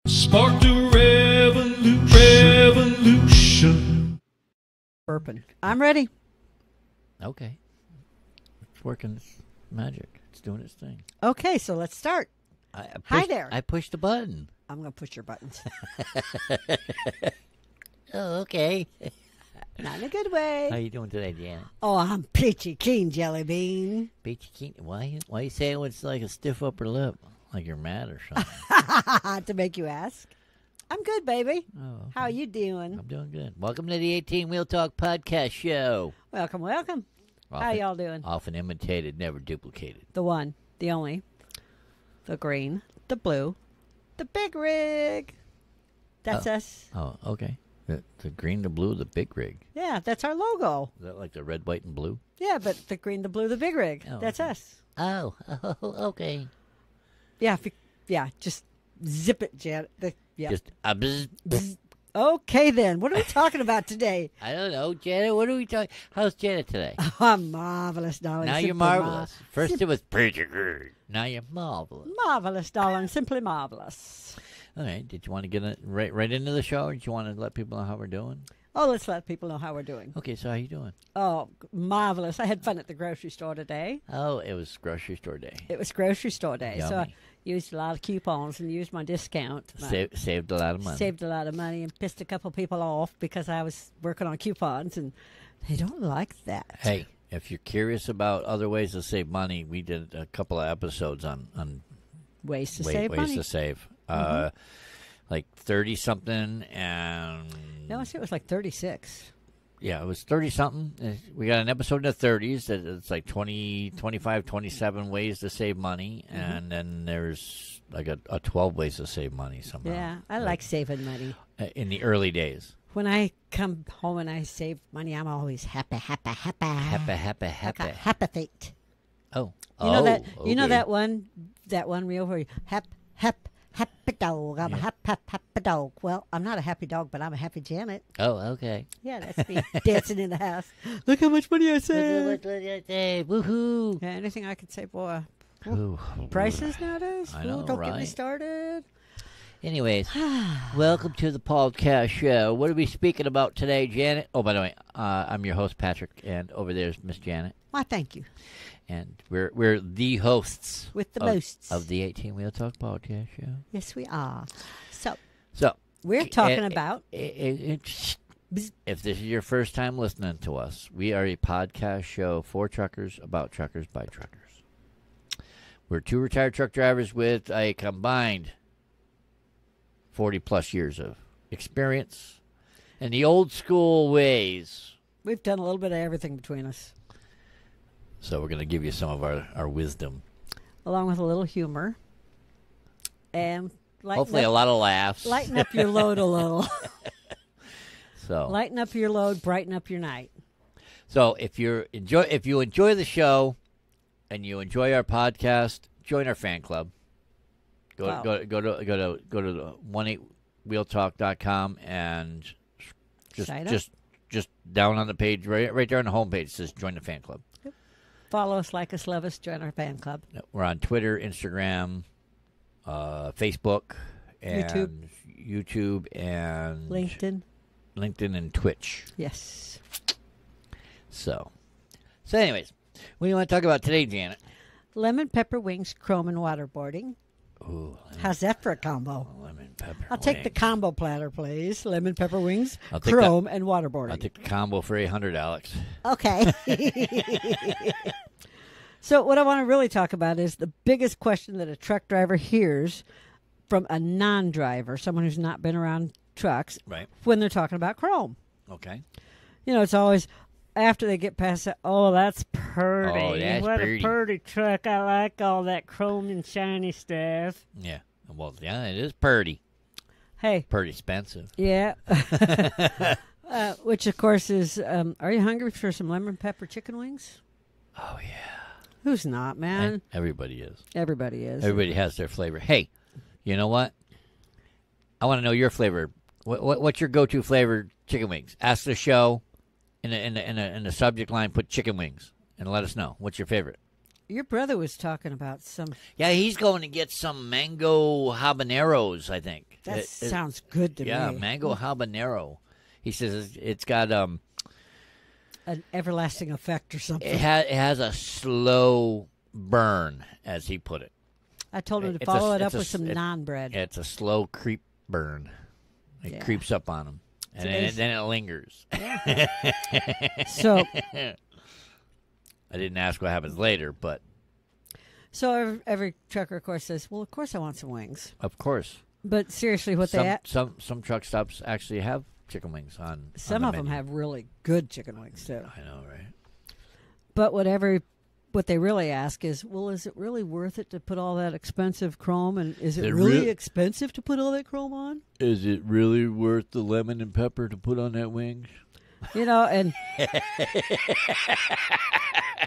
Sparked a revolution. Burping. I'm ready. Okay. It's working its magic. It's doing its thing. Okay, so let's start. Hi there. I pushed the button. I'm going to push your buttons. Oh, okay. Not in a good way. How you doing today, Janet? Oh, I'm peachy keen, Jelly Bean. Peachy keen. Why you saying it's like a stiff upper lip? Like you're mad or something? To make you ask. I'm good, baby. Oh, okay. How are you doing? I'm doing good. Welcome to the 18 Wheel Talk Podcast Show. Welcome, welcome. How y'all doing? Often imitated, never duplicated. The one, the only, the green, the blue, the big rig. That's us. Oh, okay. The green, the blue, the big rig. Yeah, that's our logo. Is that like the red, white, and blue? Yeah, but the green, the blue, the big rig. Oh, That's okay. us. Oh, okay. Yeah, just zip it, Janet. Just bzz. Bzz. Okay, then. What are we talking about today? I don't know, Janet. What are we talking? How's Janet today? Oh, I'm marvelous, darling. Now you're Simply marvelous. First it was pretty good. Now you're marvelous. Marvelous, darling. Simply marvelous. All right. Did you want to get right into the show, or did you want to let people know how we're doing? Oh, let's let people know how we're doing. Okay. So how you doing? Oh, marvelous. I had fun at the grocery store today. Oh, it was grocery store day. It was grocery store day. Yummy. So I used a lot of coupons and used my discount. Saved a lot of money. Saved a lot of money and pissed a couple people off because I was working on coupons, and they don't like that. Hey, if you're curious about other ways to save money, we did a couple of episodes on Ways to save money. Ways to save. Like 30-something and... No, I said it was like 36. Yeah, it was 30-something. We got an episode in the 30s. It's like 20, 25, 27 ways to save money. And then there's like a 12 ways to save money somehow. Yeah, I like saving money. In the early days. When I come home and I save money, I'm always happy. Happy. Like a happy feet. Oh. You know that? Okay. You know that one reel where you happy dog. I'm a happy dog. Well, I'm not a happy dog, but I'm a happy Janet. Oh, okay. Yeah, that's me dancing in the house. Look how much money I saved. Woohoo. Yeah, anything I could save, boy. Ooh. Prices nowadays? I know, don't get me right? started. Anyways, welcome to the podcast show. What are we speaking about today, Janet? Oh, by the way, I'm your host, Patrick, and over there's Miss Janet. Why, thank you. And we're the hosts With the mosts. of the 18 Wheel Talk Podcast Show. Yes, we are. So we're and- talking about... if this is your first time listening to us, we are a podcast show for truckers, about truckers, by truckers. We're two retired truck drivers with a combined 40-plus years of experience in the old school ways. We've done a little bit of everything between us. So we're going to give you some of our wisdom. Along with a little humor. And Hopefully a lot of laughs. lighten up your load a little. So Lighten up your load, brighten up your night. So if you enjoy the show and you enjoy our podcast, join our fan club. Go to the 18wheeltalk.com and just down on the page right there on the homepage it says join the fan club. Yep. Follow us, like us, love us, join our fan club. We're on Twitter, Instagram, Facebook, and YouTube and LinkedIn and Twitch. Yes. So anyways, what do you want to talk about today, Janet? Lemon pepper wings, chrome and waterboarding. Ooh, How's that for a combo? lemon pepper. I'll take the combo platter, please. Lemon pepper wings, I'll take chrome and waterboarding. I'll take the combo for $800, Alex. Okay. So what I want to really talk about is the biggest question that a truck driver hears from a non-driver, someone who's not been around trucks, Right. when they're talking about chrome. Okay. You know, it's always after they get past that, oh, that's pretty. Oh, that's what pretty. a pretty truck. I like all that chrome and shiny stuff. Yeah. Well, yeah, it is pretty. Hey. Pretty expensive. Yeah. Which, of course, is, are you hungry for some lemon pepper chicken wings? Oh, yeah. Who's not, man? Everybody is. Everybody is. Everybody has their flavor. Hey, you know what? I want to know your flavor. What's your go-to flavor chicken wings? Ask the show in the subject line. Put chicken wings and let us know what's your favorite. Your brother was talking about some. Yeah, he's going to get some mango habaneros, I think. That sounds good to Yeah, me. mango habanero. He says it's got An everlasting effect or something. it has a slow burn, as he put it. I told him to It's a- follow it it's up a- with some it- naan bread. It's a slow creep burn. It Yeah. creeps up on him, and then it lingers. So, I didn't ask what happens later, but every trucker, of course, says, "Well, of course, I want some wings." of course, But seriously, what they some truck stops actually have chicken wings on. some on of the them menu. have really good chicken wings too. I know, right? But what they really ask is, well, is it really worth it to put all that expensive chrome? And is it really expensive to put all that chrome on? Is it really worth the lemon and pepper to put on that wings? You know, and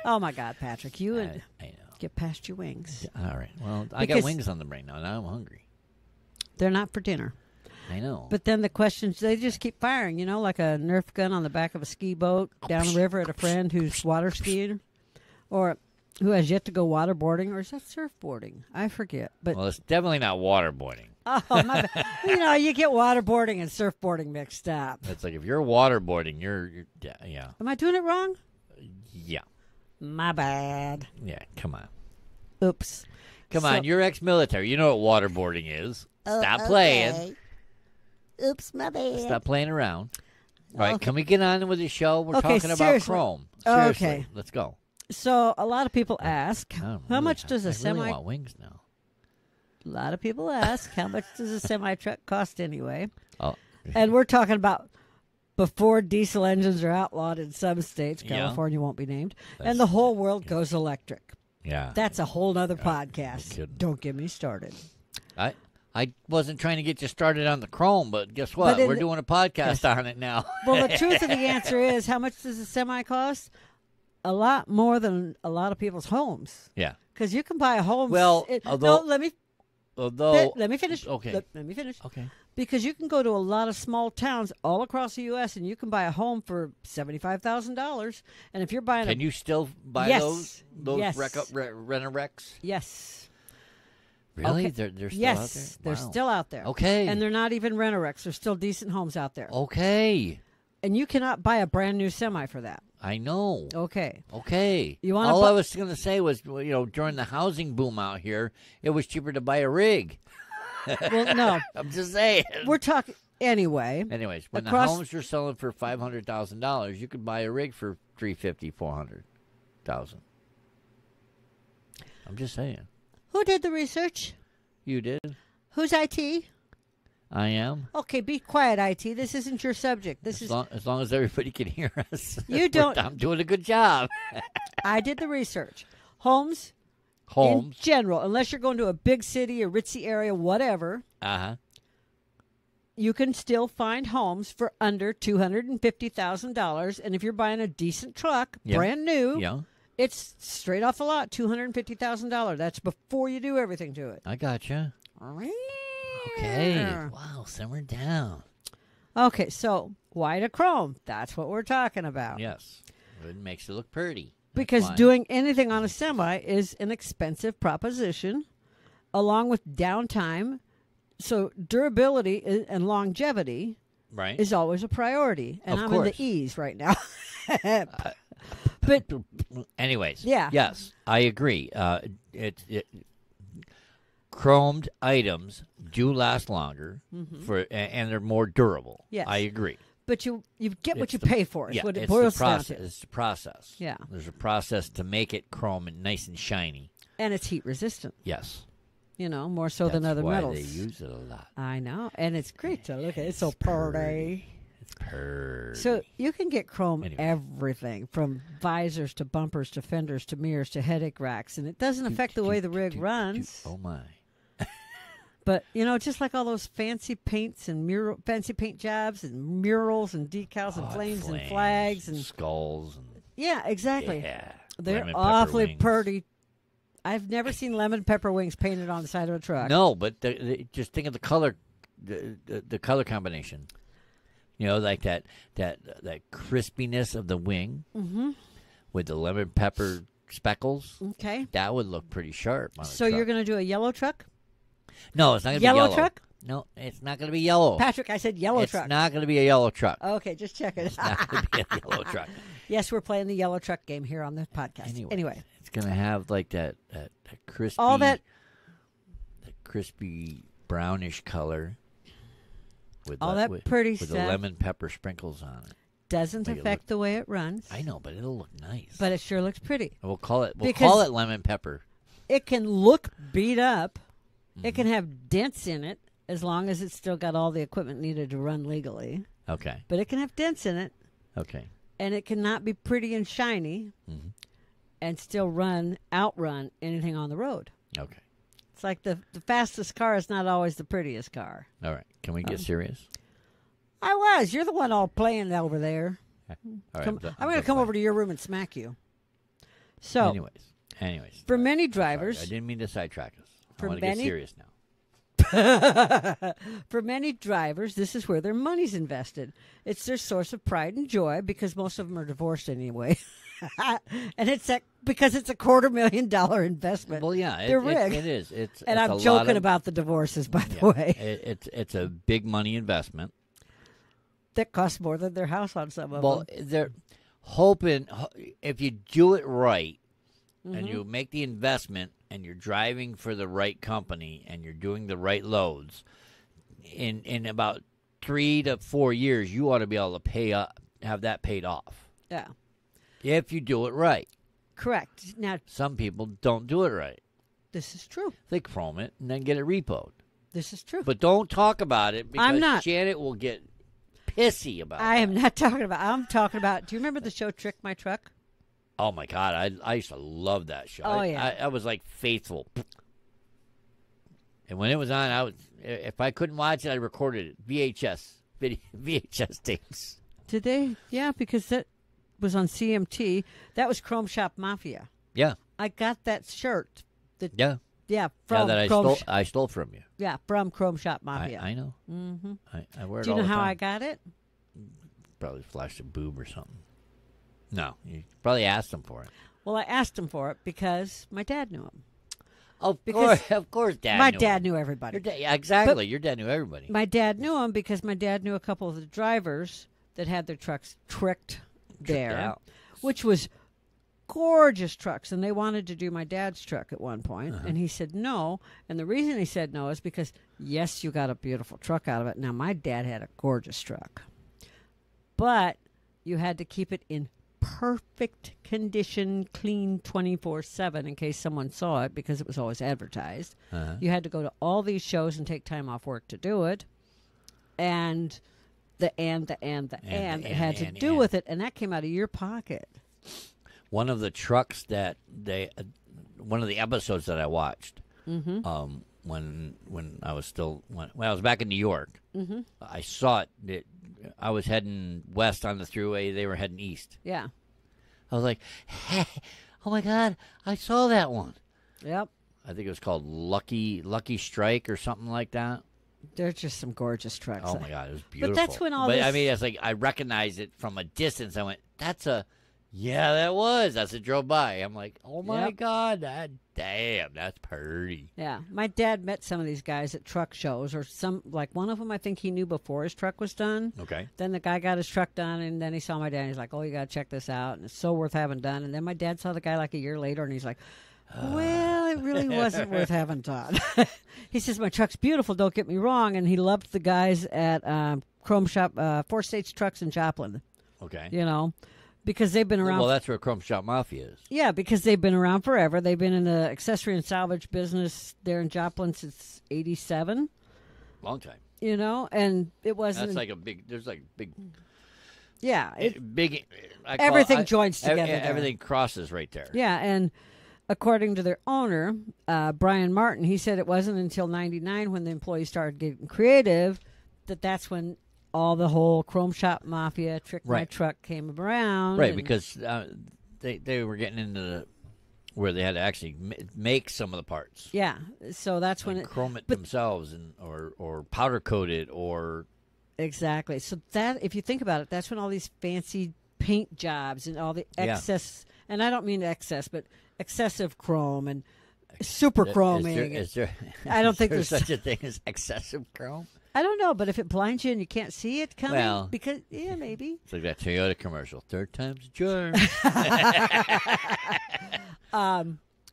oh my God, Patrick, you would I know. get past your wings. All right. Well, I got Because- wings on the brain now. Now I'm hungry. They're not for dinner. I know. But then the questions, they just keep firing, you know, like a Nerf gun on the back of a ski boat down the river at a friend who's water skiing or who has yet to go waterboarding, or is that surfboarding? I forget. But well, it's definitely not waterboarding. oh, my bad. You know, you get waterboarding and surfboarding mixed up. It's like if you're waterboarding, you're yeah. Am I doing it wrong? Yeah. My bad. Yeah, come on. Oops. Come So- on, you're ex-military. You know what waterboarding is. Stop playing. Oops, my bad. Stop playing around. All right, Okay. can we get on with the show? We're Okay, talking about seriously. Chrome. Okay. Seriously, let's go. So a lot of people ask, I'm how really- much does a I semi? really want wings now. A lot of people ask, how much does a semi truck cost anyway? Oh, And we're talking about before diesel engines are outlawed in some states. Yeah. California won't be named, That's- and the whole world goes electric. yeah. That's a whole nother no podcast. kidding. Don't get me started. I wasn't trying to get you started on the Chrome, but guess what? But We're doing a podcast on it now. Well, the truth of the answer is, how much does a semi cost? A lot more than a lot of people's homes. Yeah. Because you can buy a home. Well, although- no, let me finish. Okay. Let me finish. Okay. Because you can go to a lot of small towns all across the U.S. and you can buy a home for $75,000. And if you're buying Can you still buy Yes. those Yes. rent-a-wrecks? yes, Really? Okay. They're still yes, out there? they're Wow. still out there. Okay. And they're not even rent-a-wrecks. They're still decent homes out there. Okay. And you cannot buy a brand new semi for that. I know. Okay. Okay. You wanna All bu- I was going to say was, during the housing boom out here, it was cheaper to buy a rig. Well, no, I'm just saying. we're talking anyway. Anyways, when across- the homes are selling for $500,000, you could buy a rig for $350,000, $400,000. I'm just saying. Who did the research? You did. Who's IT? I am. Okay, be quiet, IT. This isn't your subject. This is As long as everybody can hear us. You don't- I'm doing a good job. I did the research. Homes in Homes. general, unless you're going to a big city, a ritzy area, whatever, Uh-huh. you can still find homes for under $250,000. And if you're buying a decent truck, Yeah. brand new, Yeah, it's straight off the lot, $250,000. That's before you do everything to it. I gotcha. Okay. Mm. Wow, simmer down. Okay, so why the chrome? That's what we're talking about. Yes. It makes it look pretty. That's Because why. doing anything on a semi is an expensive proposition, along with downtime. So durability and longevity Right. is always a priority. And Of I'm in course. the E's right now. But Anyways. Yeah. Yes, I agree. Chromed items do last longer and they're more durable. Yes. I agree. but you get what It's you the- pay for. Is Yeah, what it it's boils the down process. to. It's the process. Yeah. There's a process to make it chrome and nice and shiny. And it's heat resistant. Yes. You know, more so than That's other why metals. they use it a lot. I know, and it's great to look at. It's so pretty. It's purdy. So you can get chrome Anyway. everything from visors to bumpers to fenders to mirrors to headache racks, and it doesn't affect the way the rig runs. Oh my. But you know, just like all those fancy paints and fancy paint jobs and murals and decals and flames and flags and skulls and yeah, exactly. yeah. They're Lemon pepper awfully wings. pretty. I've never seen lemon pepper wings painted on the side of a truck. No, but just think of the color, the color combination. You know, like that crispiness of the wing with the lemon pepper speckles. Okay. That would look pretty sharp on a So truck. you're going to do a yellow truck? No, it's not going to be Yellow yellow. truck? No, it's not going to be yellow. Patrick, I said yellow it's truck. not going to be a yellow truck. Okay, just check it. It's not going to be a yellow truck. Yes, we're playing the yellow truck game here on the podcast. Anyway. It's going to have like that crispy, All that crispy brownish color with all that pretty with stuff the lemon pepper sprinkles on it. doesn't Make it affect the way it runs. I know, but it'll look nice. But it sure looks pretty. We'll call it Because lemon pepper. It can look beat up. Mm-hmm. It can have dents in it as long as it's still got all the equipment needed to run legally. Okay. But it can have dents in it. Okay. And it cannot be pretty and shiny and still outrun anything on the road. Okay. It's like the fastest car is not always the prettiest car. All right. Can we get serious? I was. You're the one all playing over there. All right. I'm going to come over to your room and smack you. So, anyways. for many Sorry, drivers, I didn't mean to sidetrack us. I For want to get many- serious now. for many drivers, this is where their money's invested. It's their source of pride and joy because most of them are divorced anyway. And because it's a $250,000 investment. Well, yeah, They're rigged. it is. It's And it's I'm a joking lot of, about the divorces, by the way. It's a big money investment. That costs more than their house on some of Well, them. they're hoping if you do it right and Mm-hmm. you make the investment and you're driving for the right company and you're doing the right loads, in about 3 to 4 years, you ought to be able to have that paid off. Yeah. If you do it right. Correct. Now, Some people don't do it right. this is true. They chrome it and then get it repoed. This is true. But don't talk about it because I'm not. Janet will get pissy about it. I am not talking about. I'm talking about. Do you remember the show Trick My Truck? Oh, my God. I used to love that show. Oh, yeah. I was like faithful. And when it was on, if I couldn't watch it, I recorded it. VHS tapes. Did they? Yeah, because that was on CMT. That was Chrome Shop Mafia. Yeah. I got that shirt. Yeah. Yeah, from That Chrome I stole from you. Yeah, from Chrome Shop Mafia. I know. Mm-hmm. I wear it Do you all know the how time. I got it? Probably flashed a boob or something. No. You probably asked him for it. Well, I asked him for it because my dad knew him. Of course, Dad My knew dad him. knew everybody. Yeah, exactly. Your dad knew everybody. My dad knew him because my dad knew a couple of the drivers that had their trucks tricked there, out. which was gorgeous trucks. And they wanted to do my dad's truck at one point, Uh-huh. and he said no. And the reason he said no is because, yes, you got a beautiful truck out of it. Now, my dad had a gorgeous truck, but you had to keep it in perfect condition, clean 24/7 in case someone saw it because it was always advertised. Uh-huh. You had to go to all these shows and take time off work to do it. And it had to do with it, and that came out of your pocket. One of the trucks that one of the episodes that I watched, Mm-hmm. when I was when I was back in New York, I saw it. I was heading west on the thruway. They were heading east. Yeah. I was like, hey, oh my God, I saw that one. Yep. I think it was called Lucky Strike or something like that. There's just some gorgeous trucks. Oh my God, it was beautiful. But that's when all But this... I mean, it's like I recognized it from a distance. I went, yeah, that was. As it drove by, I'm like, oh my Yep. God, damn, that's pretty. Yeah. My dad met some of these guys at truck shows, or like one of them I think he knew before his truck was done. Okay. Then the guy got his truck done, and then he saw my dad, and he's like, oh, you got to check this out, and it's so worth having done. And then my dad saw the guy like a year later, and he's like, well, it really wasn't worth having done. He says, my truck's beautiful, don't get me wrong, and he loved the guys at Chrome Shop, 4-Stage Trucks in Joplin, Okay. you know, because they've been around. Well, that's where Chrome Shop Mafia is. Yeah, because they've been around forever. They've been in the accessory and salvage business there in Joplin since '87. Long time. You know, and it wasn't. That's like a big. There's like big. Yeah, Big. everything joins together there. Everything crosses right there. yeah, and according to their owner, Brian Martin, he said it wasn't until '99 when the employees started getting creative that's when all the whole Chrome Shop Mafia, Trick My Right. Truck came around. Right, and- because they were getting into where they had to actually make some of the parts. yeah, so that's when And it chrome it but- themselves or powder coat it or exactly. So that, if you think about it, that's when all these fancy paint jobs and all the Yeah. excess, and I don't mean excess, but excessive chrome and super chroming. Is there, I don't think there's there's- such a thing as excessive chrome. I don't know, but if it blinds you and you can't see it coming, Well- because maybe. It's like that Toyota commercial. Third time's a charm.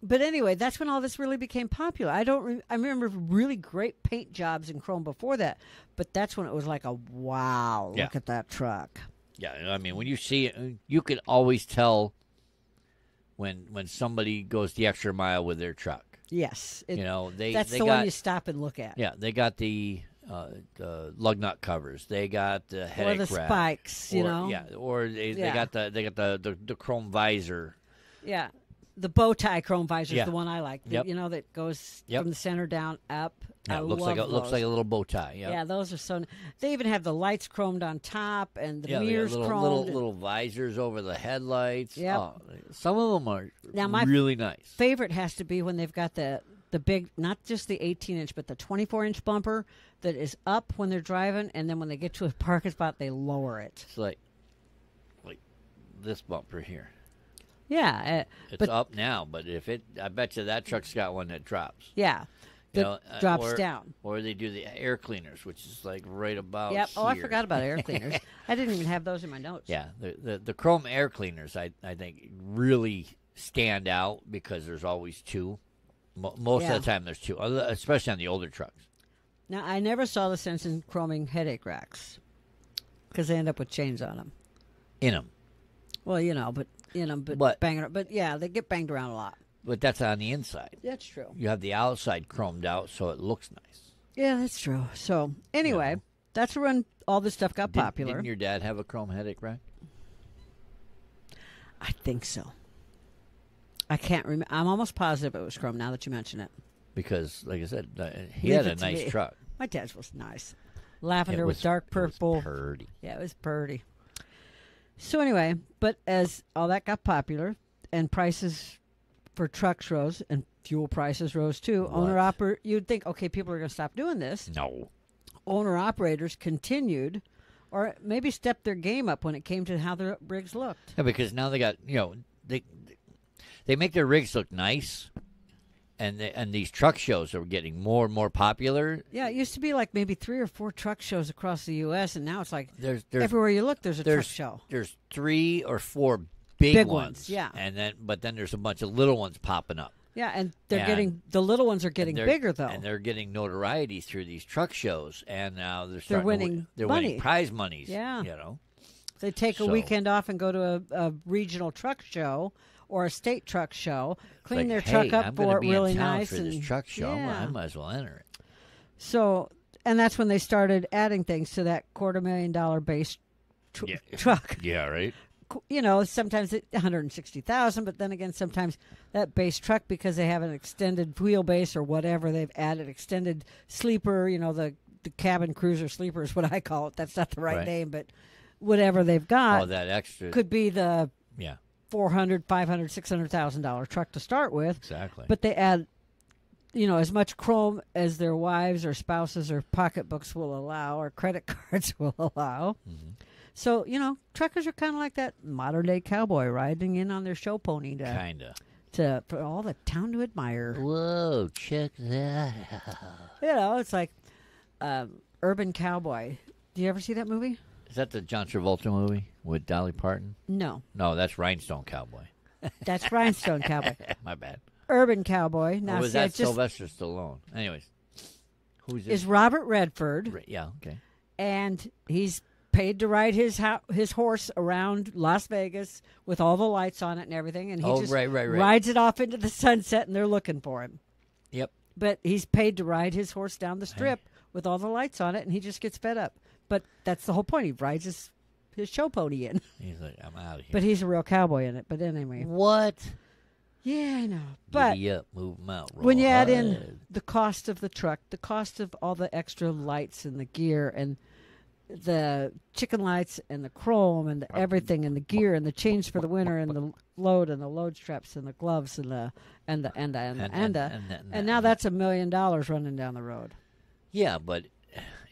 But anyway, that's when all this really became popular. I remember really great paint jobs in chrome before that, but that's when it was like a wow, Yeah. look at that truck. Yeah, I mean, when you see it, you can always tell when somebody goes the extra mile with their truck. Yes, You know, that's they the got, one you stop and look at. Yeah, they got the lug nut covers. They got the Or headache the wrap. spikes, you Or- know. Yeah, or they Yeah. got the chrome visor. Yeah. The bow tie chrome visor is Yeah. the one I like. Yep. You know, that goes Yep. from the center down up. Yeah, I looks love like looks those. like a little bow tie. Yeah, Yeah, those are so. They even have the lights chromed on top and the yeah, they got mirrors little, chromed. little visors over the headlights. Yep. Oh, some of them are Now, my really nice. Favorite has to be when they've got the big, not just the 18-inch, but the 24-inch bumper that is up when they're driving, and then when they get to a parking spot, they lower it. It's like this bumper here. Yeah, It's but up now, but I bet you that truck's got one that drops. yeah, You that know, drops or, down. Or they do the air cleaners, which is like right about Yep. Oh, I here. forgot about air cleaners. I didn't even have those in my notes. Yeah, the chrome air cleaners, I think, really stand out because there's always two. Most Yeah. of the time, there's two, especially on the older trucks. Now, I never saw the sense in chroming headache racks because they end up with chains on them. In them, Well, but But- banging. But yeah, they get banged around a lot. but that's on the inside. That's true. You have the outside chromed out, so it looks nice. Yeah, that's true. So anyway, that's when all this stuff got popular. Didn't your dad have a chrome headache rack? I think so. I can't remember. I'm almost positive it was chrome now that you mention it. Because, like I said, he Leave had it a to nice me. truck. My dad's was nice. Lavender It with was- dark purple. It was purty. Yeah, it was pretty. So anyway, but as all that got popular and prices for trucks rose and fuel prices rose too, What? you'd think, okay, people are going to stop doing this. No. Owner-operators continued or maybe stepped their game up when it came to how their rigs looked. Yeah, because now they got, they make their rigs look nice, and these truck shows are getting more and more popular. Yeah, it used to be like maybe 3 or 4 truck shows across the U.S., and now it's like There's everywhere you look, there's a truck there's show. there's 3 or 4 big Big ones, ones, yeah. but then there's a bunch of little ones popping up. Yeah, and they're And- getting the little ones are getting They're- bigger though. and they're getting notoriety through these truck shows, and now they're winning they're money. winning prize monies. Yeah. you know. They take a So- weekend off and go to a regional truck show or a state truck show, clean Like, their hey, truck up I'm gonna for it be really in town nice for and this truck show. Yeah. I might as well enter it. So, and that's when they started adding things to that $250,000 base Yeah. truck. Yeah, right. Sometimes 160,000, but then again, sometimes that base truck, because they have an extended wheelbase or whatever, they've added extended sleeper. The cabin cruiser sleeper is what I call it. That's not the right Right. name, but whatever they've got Oh, that extra. could be the Yeah, $400,000, $500,000, $600,000 truck to start with. exactly. But they add, as much chrome as their wives or spouses or pocketbooks will allow or credit cards will allow. Mm-hmm. So, truckers are kind of like that modern day cowboy riding in on their show pony Kinda. for all the town to admire. Whoa, check that out. It's like Urban Cowboy. Do you ever see that movie? Is that the John Travolta movie with Dolly Parton? No, No, that's Rhinestone Cowboy. that's Rhinestone Cowboy. My bad. Urban Cowboy. Now, Or was see, I that just Sylvester Stallone? Anyways, who's this? is Robert Redford, Yeah, okay. and he's paid to ride his horse around Las Vegas with all the lights on it and everything, and he Oh, just right. rides it off into the sunset, and they're looking for him. Yep. But he's paid to ride his horse down the strip with all the lights on it, and he just gets fed up. But that's the whole point. He rides his show pony in. He's like, I'm out of here. But he's a real cowboy in it. But anyway. What? Yeah, I know. But Giddy up, move 'em out. when roll you add hard. in the cost of the truck, the cost of all the extra lights and the gear and the chicken lights and the chrome and the everything and the gear and the chains for the winter and the load straps and the gloves and now that's $1 million running down the road. Yeah, but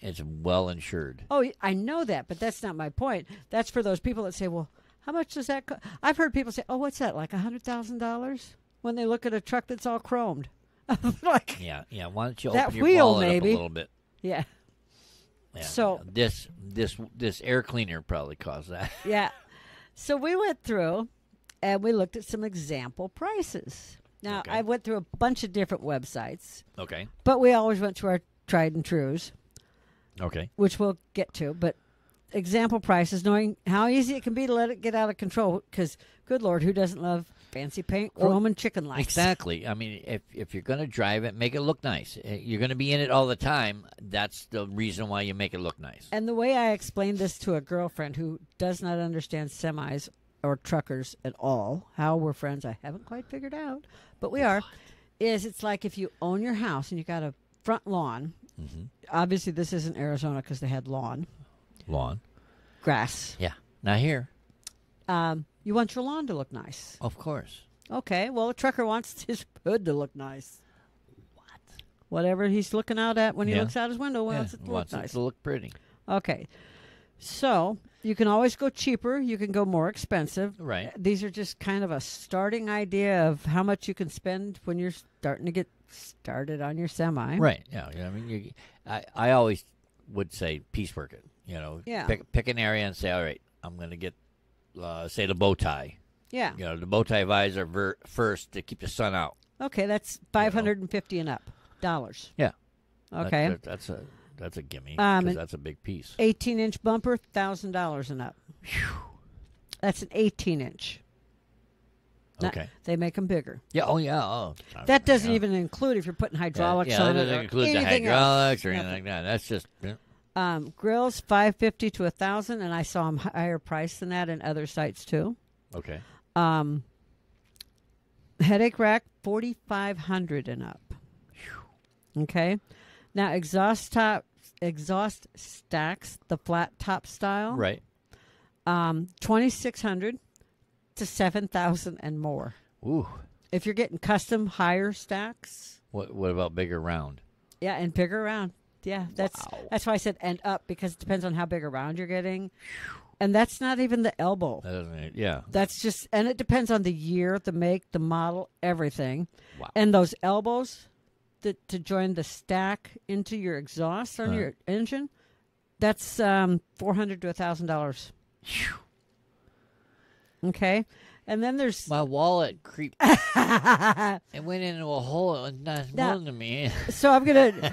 it's well insured. Oh, I know that, but that's not my point. That's for those people that say, well, how much does that cost? I've heard people say, oh, what's that, like $100,000? when they look at a truck that's all chromed. Like, Yeah. Why don't you That open your wheel, wallet maybe. up a little bit? yeah. Yeah. So- this air cleaner probably caused that. Yeah. So we went through and we looked at some example prices. Now, Okay. I went through a bunch of different websites, Okay. but we always went to our tried and trues, Okay. which we'll get to. But example prices, knowing how easy it can be to let it get out of control, because, good Lord, who doesn't love fancy paint, chrome, and chicken lights? Exactly. I mean, if you're going to drive it, make it look nice. You're going to be in it all the time. That's the reason why you make it look nice. And the way I explained this to a girlfriend who does not understand semis or truckers at all, how we're friends, I haven't quite figured out, but we are, is it's like if you own your house and you got a front lawn. Mm-hmm. Obviously, this isn't Arizona because they had Lawn. grass. Yeah. Not here. You want your lawn to look nice. Of course. Okay, well, a trucker wants his hood to look nice. Whatever he's looking out at when he Yeah. looks out his window wants it to look wants nice. it to look pretty. Okay. So you can always go cheaper. You can go more expensive. Right. These are just kind of a starting idea of how much you can spend when you're starting to get started on your semi. Right. Yeah. I mean, I always would say piecework it. Yeah. Pick an area and say, all right, I'm going to get, say, the bow tie. Yeah. The bow tie visor first to keep the sun out. Okay, that's $550 and up dollars. Yeah. Okay. That's a gimme. And 'cause that's a big piece. 18-inch bumper, $1,000 and up. That's an 18-inch. Okay. They make them bigger. Yeah. Oh, yeah. Oh. That doesn't yeah. even include if you're putting hydraulics yeah, on that it. doesn't or include the anything hydraulics else. or anything Nothing. like that. That's just. Grills, $550 to $1,000, and I saw them higher price than that in other sites too. Okay. Headache rack, $4,500 and up. Okay. Now exhaust stacks, the flat top style. Right. $2,600 to $7,000 and more. Ooh. If you're getting custom higher stacks, What about bigger round? yeah, and bigger round. Yeah, that's why I said and up, because it depends on how big a round you're getting. And that's not even the elbow. That doesn't. Yeah. That's just, and it depends on the year, the make, the model, everything. Wow. And those elbows to join the stack into your exhaust on your engine, that's $400 to $1,000. Okay. And then there's My wallet creeped. It went into a hole. It was not Now- to me. so I'm gonna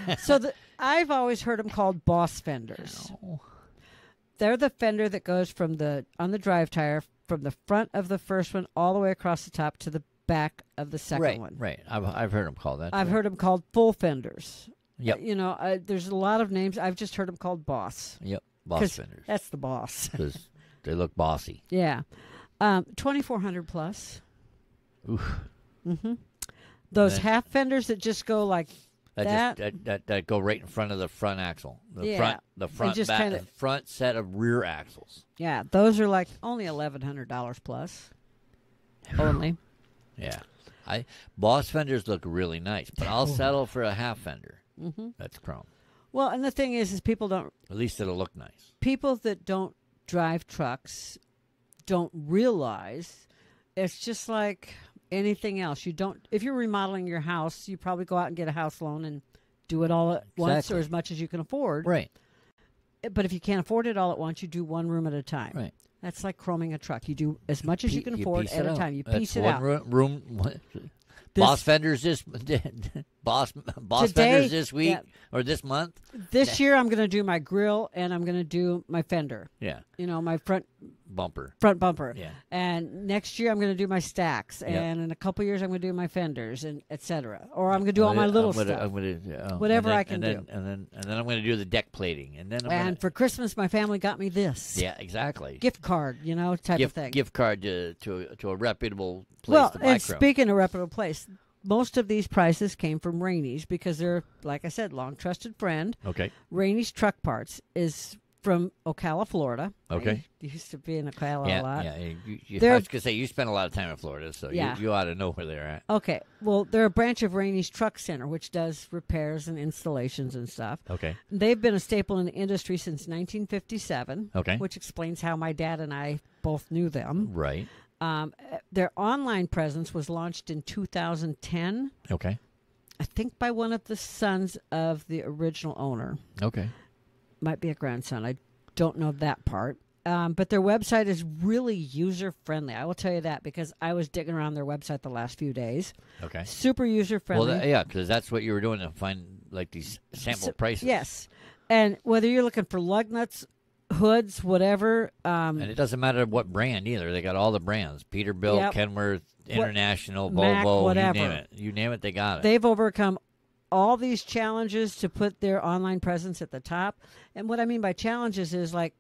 I've always heard them called boss fenders. They're the fender that goes on the drive tire from the front of the first one all the way across the top to the back of the second one. Right. I've heard them call that. I've too. heard them called full fenders. Yep. There's a lot of names. I've just heard them called boss. Yep. Boss 'Cause fenders. That's the boss. Because they look bossy. Yeah. 2,400 plus. Oof. Those Then- half fenders that just go like that. That go right in front of the front axle. Yeah. The front just back, kinda- the front set of rear axles. Yeah, those are like only $1,100 plus. Only. Yeah. Boss fenders look really nice, but I'll settle for a half fender. Mm-hmm. That's chrome. Well, and the thing is people At least it'll look nice. that don't drive trucks don't realize it's just like anything else. If you're remodeling your house, you probably go out and get a house loan and do it all at once Exactly. or as much as you can afford. Right. But if you can't afford it all at once, you do one room at a time. Right. That's like chroming a truck. You do as much as you can afford piece at it a out. time. You That's piece it one out. Room. Boss fenders this boss Today, fenders this week yeah. or this month. This year, I'm going to do my grill and I'm going to do my fender. Yeah. My front Bumper. bumper. Yeah. And next year I'm going to do my stacks, and in a couple years I'm going to do my fenders, and etc. Or I'm going to do all my little stuff. Whatever I can do. And then I'm going to do the deck plating, and then And for Christmas, my family got me this yeah, exactly. gift card, type of thing. Gift card to a reputable place well, to buy and chrome. speaking of reputable place, most of these prices came from Rainey's because they're, like I said, long trusted friend. Okay. Rainey's Truck Parts is from Ocala, Florida. Okay. I used to be in Ocala Yeah, a lot. yeah. I They're- was going to say you spent a lot of time in Florida, so Yeah. you ought to know where they're at. Okay. Well, they're a branch of Rainey's Truck Center, which does repairs and installations and stuff. Okay. They've been a staple in the industry since 1957. Okay. Which explains how my dad and I both knew them. Right. Their online presence was launched in 2010, Okay. I think by one of the sons of the original owner. Okay. Might be a grandson. I don't know that part. But their website is really user-friendly. I will tell you that because I was digging around their website the last few days. Okay. Super user-friendly. Well, yeah, because that's what you were doing to find like these sample prices. Yes. And whether you're looking for lug nuts, hoods, whatever. And it doesn't matter what brand either. They got all the brands: Peterbilt, Yep. Kenworth, International, Mac, Volvo, whatever. you name it. You name it, they got it. They've overcome all these challenges to put their online presence at the top. And what I mean by challenges is like,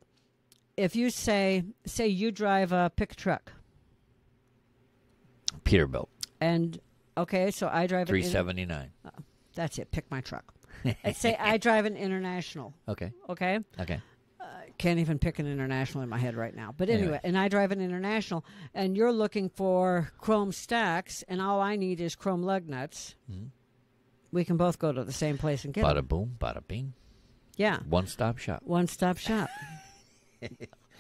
if you say you drive a pick truck, Peterbilt, and okay, so I drive an $379. that's it. Pick my truck. Let's say I drive an International. Okay. Okay, Okay. can't even pick an International in my head right now. But anyway, Anyway. and I drive an International, and you're looking for chrome stacks, and all I need is chrome lug nuts. Mhm. We can both go to the same place and get them. Bada boom, bada bing. Yeah, One-stop shop. one-stop shop. I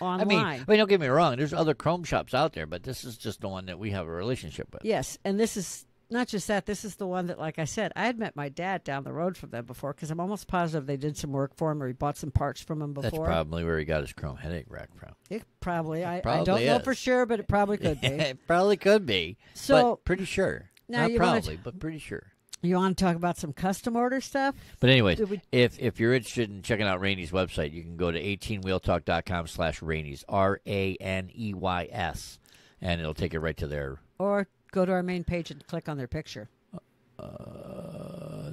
Online. mean, don't get me wrong. There's other Chrome shops out there, but this is just the one that we have a relationship with. Yes, and this is not just that. This is the one that, like I said, I had met my dad down the road from them before because I'm almost positive they did some work for him or he bought some parts from him before. That's probably where he got his Chrome headache rack from. It probably. I probably don't know is. for sure, but it probably could be. It probably could be. So- but pretty sure. Now Not you wanna probably, but pretty sure. You want to talk about some custom order stuff? But anyways, Did we- if you're interested in checking out Rainey's website, you can go to 18wheeltalk.com/Rainey's, RANEYS, and it'll take you right to their. Or go to our main page and click on their picture.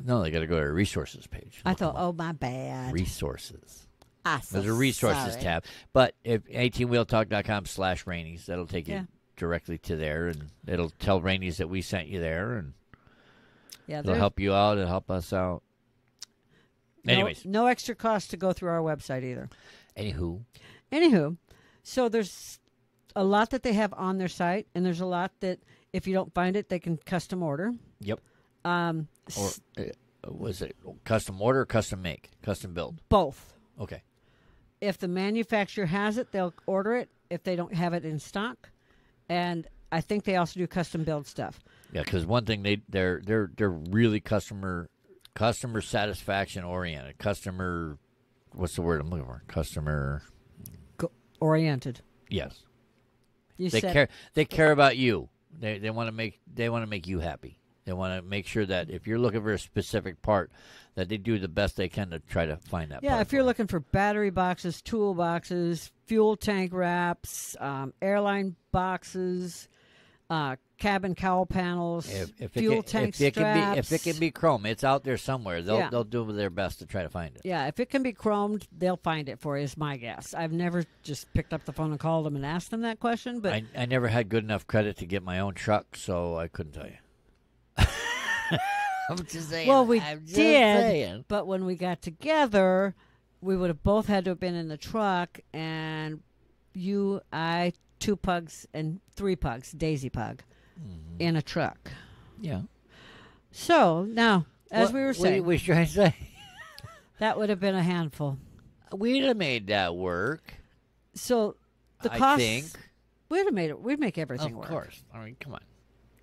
No, they got to go to their resources page. I Look thought, them up. oh, my bad. Resources. So There's a resources sorry. tab. But if 18wheeltalk.com/Rainey's, that'll take you Yeah. directly to there, and it'll tell Rainey's that we sent you there, and Yeah, it'll there's help you out. It'll help us out. Anyways, no extra cost to go through our website either. anywho, So there's a lot that they have on their site, and there's a lot that if you don't find it, they can custom order. yep. Um, Or was it custom order, or custom make, custom build? both. Okay. If the manufacturer has it, they'll order it. If they don't have it in stock, and I think they also do custom build stuff. Yeah, because one thing they're really customer satisfaction oriented. Customer, what's the word I'm looking for? Customer. Oriented. Yes, You they said care. They care about you. They want to make you happy. They want to make sure that if you're looking for a specific part, that they do the best they can to try to find that. Yeah, part if you're for you. looking for battery boxes, tool boxes, fuel tank wraps, airline boxes, cabin cowl panels, fuel tank straps. if it can be chrome, it's out there somewhere. Yeah. They'll do their best to try to find it. Yeah, if it can be chromed, they'll find it for you, is my guess. I've never just picked up the phone and called them and asked them that question, but I never had good enough credit to get my own truck, so I couldn't tell you. I'm just saying. well, we I'm just did, saying. but when we got together, we would have both had to have been in the truck, and you, I, 2 pugs and 3 pugs, Daisy Pug, in a truck. Yeah. So, now, as we were What saying, was trying to say? that would have been a handful. We'd have made that work. So, the I cost, think. we'd have made it, we'd make everything Of work. course. I mean, come on.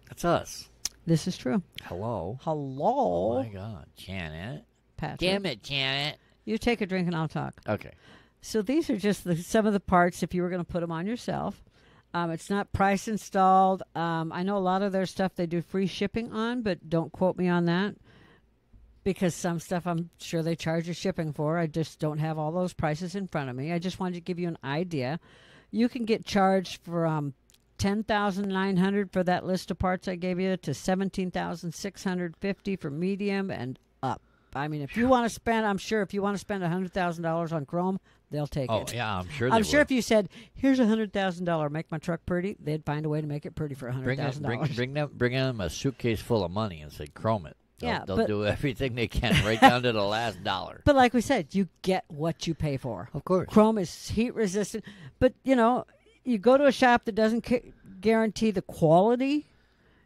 That's us. This is true. Hello. Hello, Oh my God, Janet. Patrick. Damn it, Janet. You take a drink and I'll talk. Okay. So these are just some of the parts if you were going to put them on yourself. It's not price installed. I know a lot of their stuff they do free shipping on, but don't quote me on that because some stuff I'm sure they charge you shipping for. I just don't have all those prices in front of me. I just wanted to give you an idea. You can get charged for $10,900 for that list of parts I gave you to $17,650 for medium and up. I mean, if you want to spend, I'm sure if you want to spend $100,000 on chrome, they'll take Oh it. yeah, I'm sure. I'm they sure would. if you said, "Here's $100,000, make my truck pretty," they'd find a way to make it pretty for $100,000. bring them a suitcase full of money and say chrome it. They'll but- do everything they can right down to the last dollar. But like we said, you get what you pay for. Of course. Chrome is heat resistant, but you go to a shop that doesn't guarantee the quality.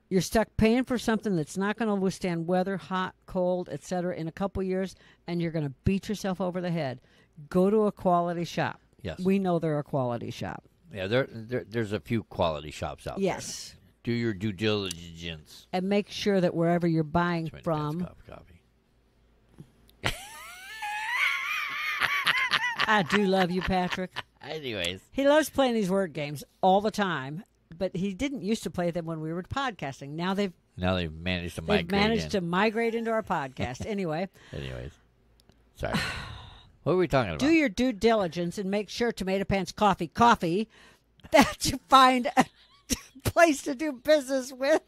You're stuck paying for something that's not going to withstand weather, hot, cold, etc. in a couple years, and you're going to beat yourself over the head. Go to a quality shop. Yes. We know they're a quality shop. Yeah, there's a few quality shops out there. Yes. Do your due diligence. And make sure that wherever you're buying Too many from, fans coffee. I do love you, Patrick. Anyways. He loves playing these word games all the time, but he didn't used to play them when we were podcasting. Now they've managed to they've migrate managed to migrate into our podcast. Anyway. Anyways. Sorry. What were we talking about? Do your due diligence and make sure Tomato Pants Coffee that you find a place to do business with.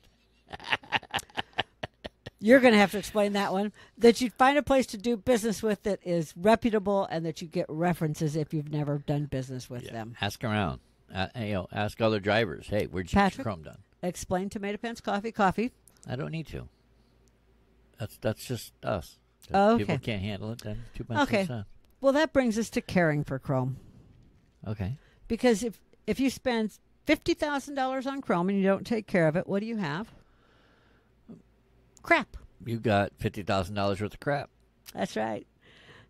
You're going to have to explain that one. That you find a place to do business with that is reputable and that you get references if you've never done business with them. Ask around. Ask other drivers. Hey, where'd you get your Chrome done? Explain Tomato Pants Coffee. I don't need to. That's just us. If Oh, okay. people can't handle it, then too much. Okay. Well, that brings us to caring for Chrome. Okay. Because if you spend $50,000 on Chrome and you don't take care of it, what do you have? Crap. You got $50,000 worth of crap. That's right.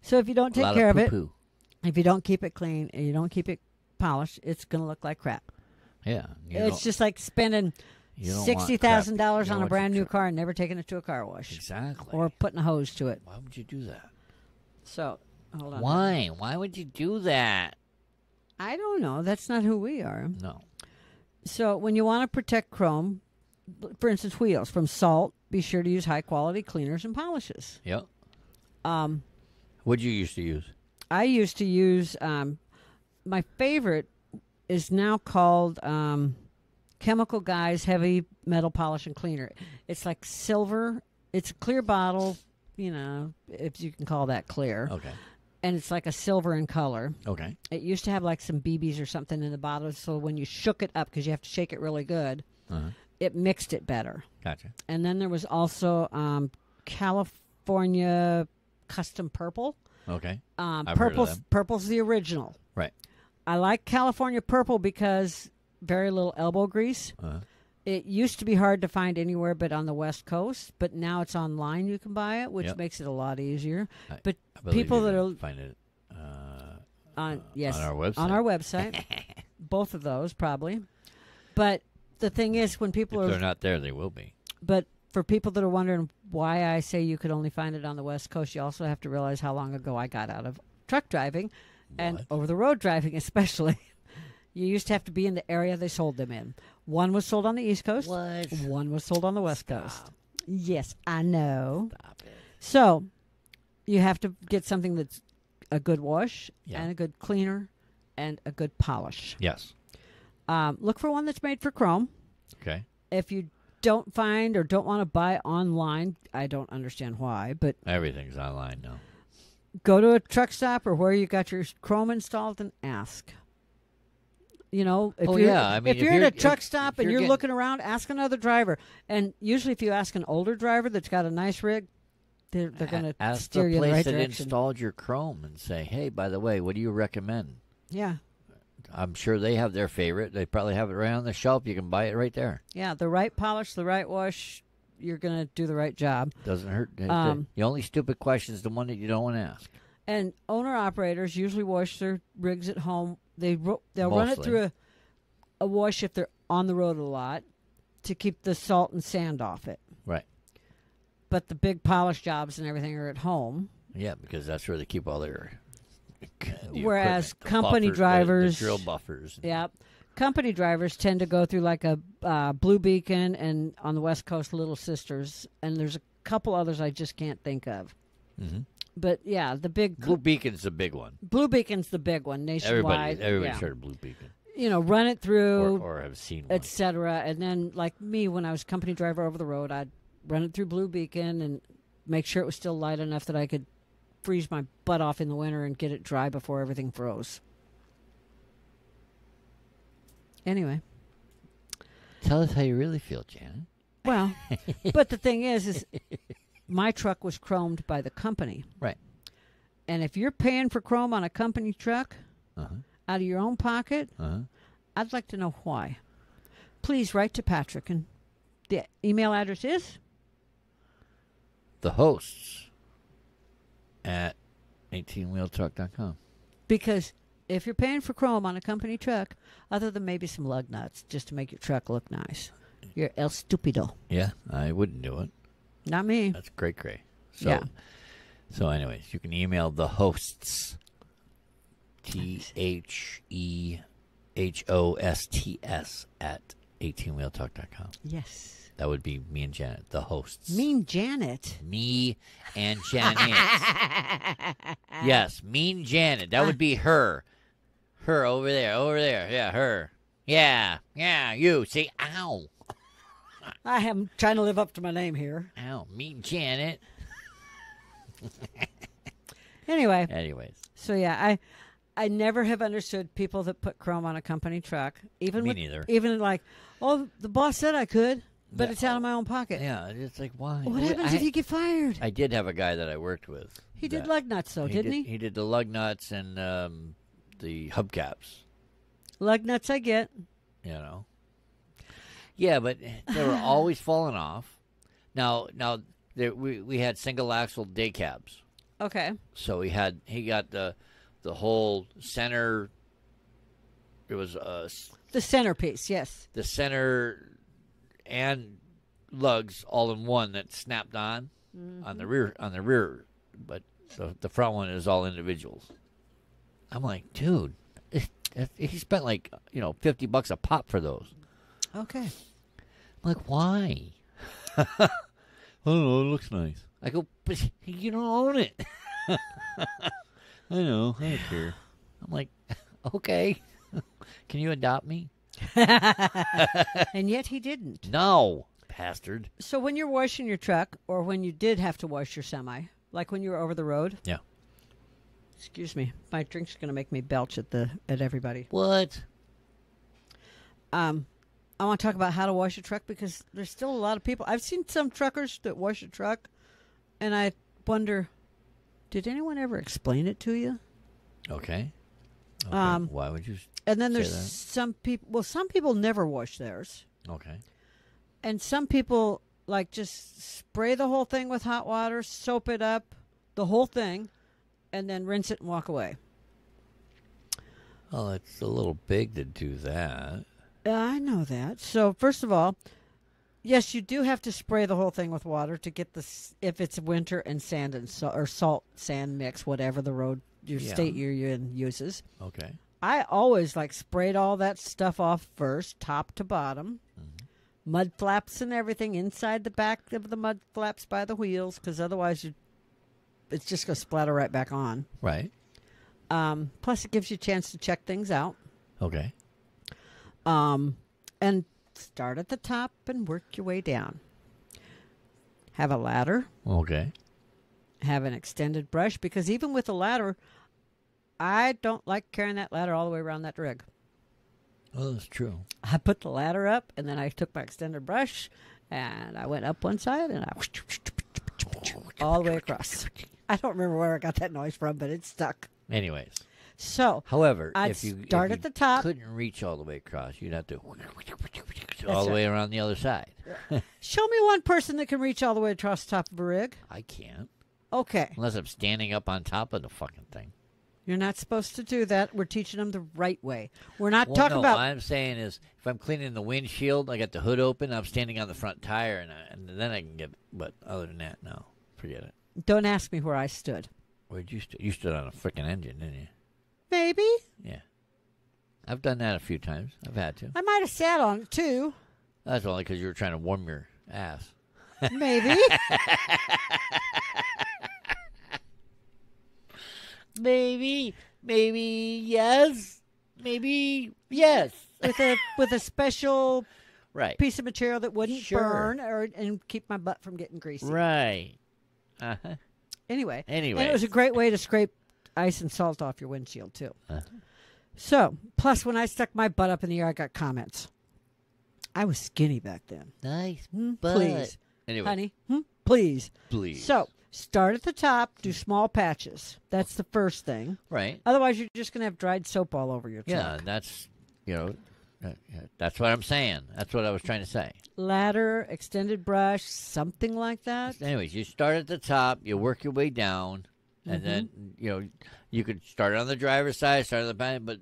So if you don't take care of it, poo-poo. if you don't keep it clean and you don't keep it polished, it's going to look like crap. Yeah. It's just like spending $60,000 on a brand new car and never taking it to a car wash. Exactly. Or putting a hose to it. Why would you do that? So, hold on. Why? Why would you do that? I don't know. That's not who we are. No. So when you want to protect Chrome, for instance, wheels from salt, be sure to use high-quality cleaners and polishes. Yep. What'd you used to use? I used to use, my favorite is now called Chemical Guys Heavy Metal Polish and Cleaner. It's like silver. It's a clear bottle, if you can call that clear. Okay. And it's like a silver in color. Okay. It used to have like some BBs or something in the bottle, so when you shook it up, because you have to shake it really good, it mixed it better. Gotcha. And then there was also California Custom Purple. Okay. I've heard of them. Purple's the original. Right. I like California Purple because very little elbow grease. It used to be hard to find anywhere but on the West Coast, but now it's online. You can buy it, which makes it a lot easier. But I believe people you that can are find it on our website. Both of those probably. But the thing is, when people if are they're not there, they will be. But for people that are wondering why I say you could only find it on the West Coast, you also have to realize how long ago I got out of truck driving and over-the-road driving especially. You used to have to be in the area they sold them in. One was sold on the East Coast. What? One was sold on the West Coast. Yes, I know. Stop it. So you have to get something that's a good wash and a good cleaner and a good polish. Yes. Look for one that's made for Chrome. Okay. If you don't find or don't want to buy online, I don't understand why, but Everything's online now. go to a truck stop or where you got your Chrome installed and ask. If you're at a truck stop and you're looking around, ask another driver. And usually if you ask an older driver that's got a nice rig, they're going to steer you in the right Ask the place that direction. installed your Chrome and say, hey, by the way, what do you recommend? Yeah. I'm sure they have their favorite. They probably have it right on the shelf. You can buy it right there. Yeah, the right polish, the right wash, you're going to do the right job. Doesn't hurt. The only stupid question is the one that you don't want to ask. And owner-operators usually wash their rigs at home. They'll run it through a wash if they're on the road a lot to keep the salt and sand off it. Right. But the big polish jobs and everything are at home. Yeah, because that's where they keep all their whereas equipment, company drivers... the drill buffers. Yeah. Company drivers tend to go through like a Blue Beacon and on the West Coast, Little Sisters. And there's a couple others I just can't think of. Mm-hmm. But yeah, the big... Blue Beacon's the big one. Blue Beacon's the big one nationwide. Everybody's heard of Blue Beacon. Run it through... Or have seen one. Et cetera. And then, like me, when I was company driver over the road, I'd run it through Blue Beacon and make sure it was still light enough that I could freeze my butt off in the winter and get it dry before everything froze. Anyway. Tell us how you really feel, Janet. Well, but the thing is my truck was chromed by the company. Right. And if you're paying for chrome on a company truck out of your own pocket, I'd like to know why. Please write to Patrick. And the email address is? The hosts at 18wheeltruck.com. Because if you're paying for chrome on a company truck, other than maybe some lug nuts just to make your truck look nice, you're el stupido. Yeah, I wouldn't do it. Not me. That's great. So, Yeah. So, anyways, you can email the hosts, THEHOSTS at 18wheeltalk.com. Yes. That would be me and Janet, the hosts. Mean Janet. Me and Janet. Yes, mean Janet. That would be her. Her over there. Yeah, her. Yeah, you. See, ow. I am trying to live up to my name here. Ow, mean Janet. Anyway. Anyways. So, yeah, I never have understood people that put chrome on a company truck. Even Me neither. Even like, oh, the boss said I could, but Yeah. it's out of my own pocket. Yeah, it's like, why? What happens if you get fired? I did have a guy that I worked with. He did lug nuts, though, didn't he? He did the lug nuts and the hubcaps. Lug nuts I get. You know. Yeah, but they were always falling off. Now we had single axle day cabs. Okay. So he got the whole center. It was The centerpiece, yes. the center and lugs all in one that snapped on the rear, but the front one is all individuals. I'm like, dude, he spent like $50 a pop for those. Okay. I'm like, why? I don't know. It looks nice. I go, but you don't own it. I know. I don't care. I'm like, okay. Can you adopt me? And yet he didn't. No, bastard. So when you're washing your truck, or when you did have to wash your semi, like when you were over the road. Yeah. Excuse me, my drink's going to make me belch at everybody. What? I want to talk about how to wash a truck because there's still a lot of people. I've seen some truckers that wash a truck, and I wonder, did anyone ever explain it to you? Okay. Why would you? And then there's that? some people. Well, some people never wash theirs, Okay. and some people like just spray the whole thing with hot water, soap it up, the whole thing, and then rinse it and walk away. Oh, it's a little big to do that. I know that. So first of all, yes, you do have to spray the whole thing with water to get if it's winter and sand and or salt sand mix, whatever the road your state you're in uses. Okay. I always sprayed all that stuff off first, top to bottom. Mm-hmm. Mud flaps and everything inside the back of the mud flaps by the wheels, because otherwise it's just going to splatter right back on. Right. Plus, it gives you a chance to check things out. Okay. And start at the top and work your way down. Have a ladder. Okay. Have an extended brush, because even with a ladder, I don't like carrying that ladder all the way around that rig. Oh, that's true. I put the ladder up, and then I took my extended brush, and I went up one side, and I all the way across. I don't remember where I got that noise from, but it stuck. Anyways. So, However, I'd if you start at the top. couldn't reach all the way across, you'd have to all the way around the other side. Show me one person that can reach all the way across the top of a rig. I can't. Okay. Unless I'm standing up on top of the fucking thing. You're not supposed to do that. We're teaching them the right way. We're not Well, talking no, about... what I'm saying is, if I'm cleaning the windshield, I got the hood open, I'm standing on the front tire, and then I can get... But other than that, no. Forget it. Don't ask me where I stood. Where'd you stand? You stood on a freaking engine, didn't you? Maybe. Yeah. I've done that a few times. I've had to. I might have sat on it, too. That's only because you were trying to warm your ass. Maybe. Maybe yes. Maybe yes. with a special Right. piece of material that wouldn't Sure. burn and keep my butt from getting greasy. Right. Uh-huh. Anyway. Anyway. And it was a great way to scrape ice and salt off your windshield, too. Uh-huh. So, plus when I stuck my butt up in the air, I got comments. I was skinny back then. Nice. Please. Anyway. Honey, please. Please. So, start at the top, do small patches. That's the first thing. Right. Otherwise, you're just going to have dried soap all over your truck. Yeah, that's, that's what I'm saying. That's what I was trying to say. Ladder, extended brush, something like that. Anyways, you start at the top, you work your way down, and then you could start on the driver's side, start on the back, but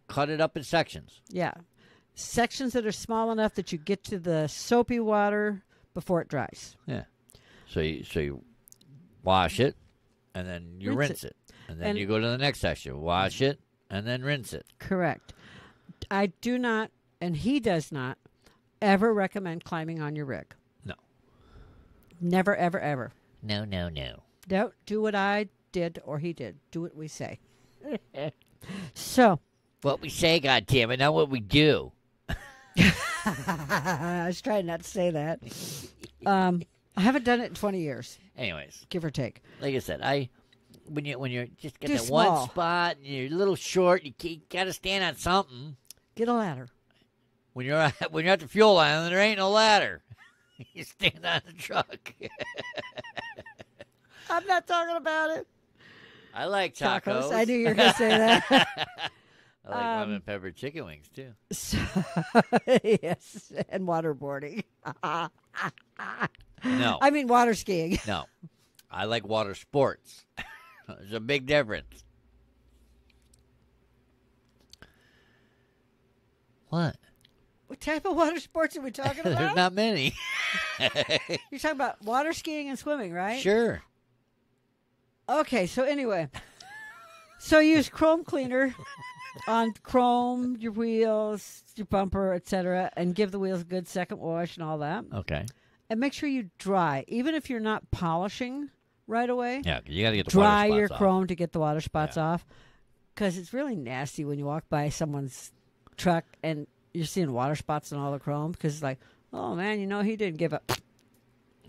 cut it up in sections. Yeah. Sections that are small enough that you get to the soapy water before it dries. Yeah. So you wash it, and then you rinse it. And then you go to the next section, wash it, and then rinse it. Correct. I do not, and he does not, ever recommend climbing on your rig. No. Never, ever, ever. No. Don't do what I did or he did. Do what we say. So. What we say, goddammit, not what we do. I was trying not to say that. I haven't done it in 20 years. Anyways. Give or take. Like I said, when you're just got Too that small. one spot, and you're a little short, you got to stand on something. Get a ladder. When you're at the fuel line, there ain't no ladder. You stand on the truck. I'm not talking about it. I like tacos. I knew you were going to say that. I like lemon pepper chicken wings too. So, yes, and waterboarding. No. I mean water skiing. No. I like water sports. There's a big difference. What? What type of water sports are we talking about? There's not many. You're talking about water skiing and swimming, right? Sure. Okay, so anyway. So use Chrome cleaner on chrome, your wheels, your bumper, etc., and give the wheels a good second wash and all that. Okay. And make sure you dry, even if you're not polishing right away. Yeah, 'cause you got to get the dry water your spots chrome off. to get the water spots off, because it's really nasty when you walk by someone's truck and you're seeing water spots on all the chrome, because it's like, oh man, he didn't give a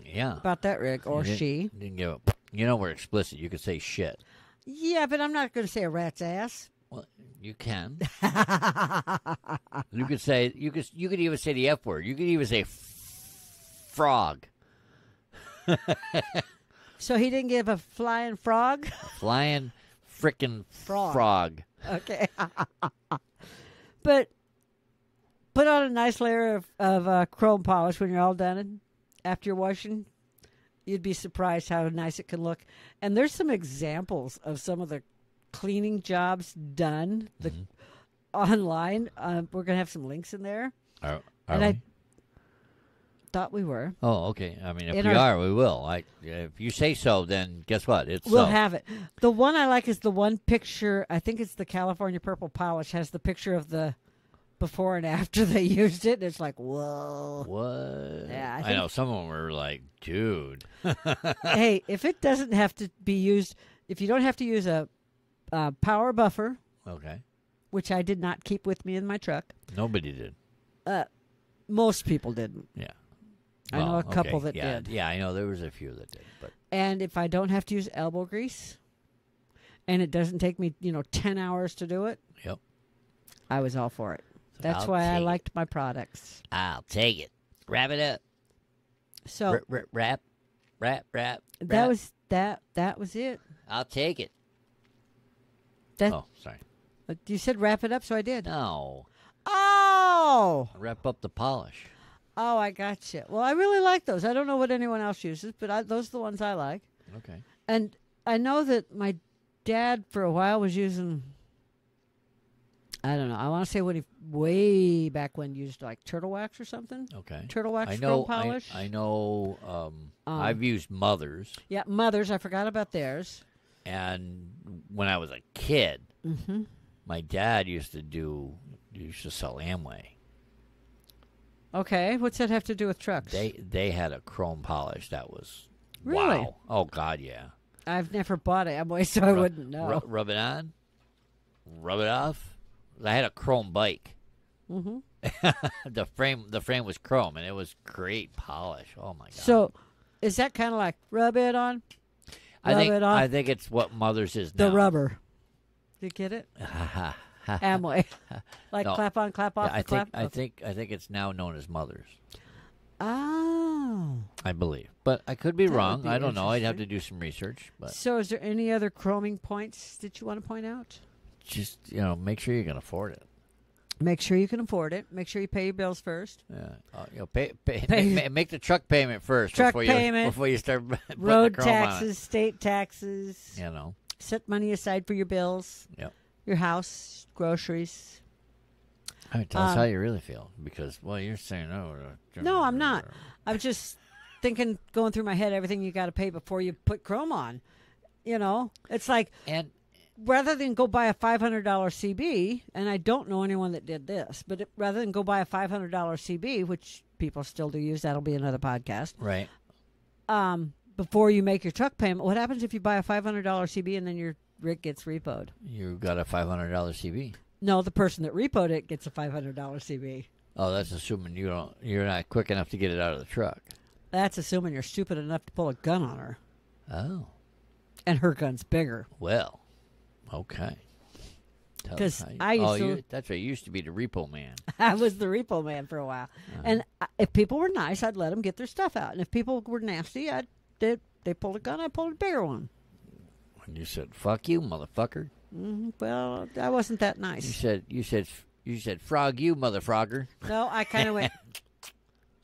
Yeah. about that rig, or You she. didn't give a. We're explicit. You could say shit. Yeah, but I'm not going to say a rat's ass. Well, you can. You could say you could even say the F word. You could even say frog. So he didn't give a flying frog? Flying frickin' Frog. frog. Okay. But put on a nice layer of chrome polish when you're all done. And after you're washing, you'd be surprised how nice it can look. And there's some examples of some of the cleaning jobs done online. We're going to have some links in there. Are And we? I thought we were. Oh, okay. I mean, if In we our- are, we will. If you say so, then guess what? It's We'll so. have it. The one I like is the one picture. I think it's the California Purple Polish. Has the picture of the before and after they used it. And it's like, whoa. What? Yeah, I know some of them were like, dude. Hey, if it doesn't have to be used, if you don't have to use a power buffer, Okay. which I did not keep with me in my truck, Nobody did. most people didn't. Yeah. I know a couple okay. that yeah. did. Yeah, I know there was a few that did, but And if I don't have to use elbow grease, and it doesn't take me, 10 hours to do it, yep. I was all for it. That's I'll why I take it. liked my products. I'll take it. Wrap it up. So Wrap. that was that was it. I'll take it. That Oh, sorry. you said wrap it up, so I did. No. Oh, Wrap up the polish. I gotcha. Well, I really like those. I don't know what anyone else uses, but those are the ones I like. Okay. And I know that my dad for a while was using. I don't know. I want to say way back when used like turtle wax or something. Okay. Turtle wax I know. chrome polish. I know. I've used Mother's, Yeah, Mother's. I forgot about theirs. and when I was a kid, Mm-hmm. my dad used to sell Amway. Okay, what's that have to do with trucks? They had a chrome polish that was Really? wow. Oh God, yeah. I've never bought Amway, so I wouldn't know. Rub it on, rub it off. I had a chrome bike. Mm-hmm. the frame was chrome, and it was great polish. Oh my God. So, is that kind of like rub it on? Rub it off? I think it's what Mother's is now. The rubber. Did you get it? Amway. Like No. clap on, clap off, I clap. think it's now known as Mother's. Oh. I believe, but I could be That would wrong. be I don't know. I'd have to interesting. do some research, but So, is there any other chroming points that you want to point out? just make sure you can afford it. Make sure you can afford it. Make sure you pay your bills first. Yeah, Pay- make the truck payment first Truck before payment, before you start putting Road the chrome on it. taxes, state taxes. set money aside for your bills, Yep. your house, groceries. All right, tell us how you really feel, because you're saying No, I'm not. I'm just thinking, going through my head, everything you got to pay before you put Chrome on. You know, it's like, And rather than go buy a $500 CB, and I don't know anyone that did this, but rather than go buy a $500 CB, which people still do use, that'll be another podcast. right. Before you make your truck payment, what happens if you buy a $500 CB and then your rig gets repoed? You got a $500 CB. No, the person that repoed it gets a $500 CB. Oh, that's assuming you're not quick enough to get it out of the truck. That's assuming you're stupid enough to pull a gun on her. Oh. And her gun's bigger. Well, okay. Because I used to... that's right. You used to be the repo man. I was the repo man for a while. And if people were nice, I'd let them get their stuff out. And if people were nasty, they pulled a gun, I pulled a bigger one. And you said, "Fuck you, motherfucker." Well, I wasn't that nice. You said, "Frog you, motherfrogger." No, I kind of went,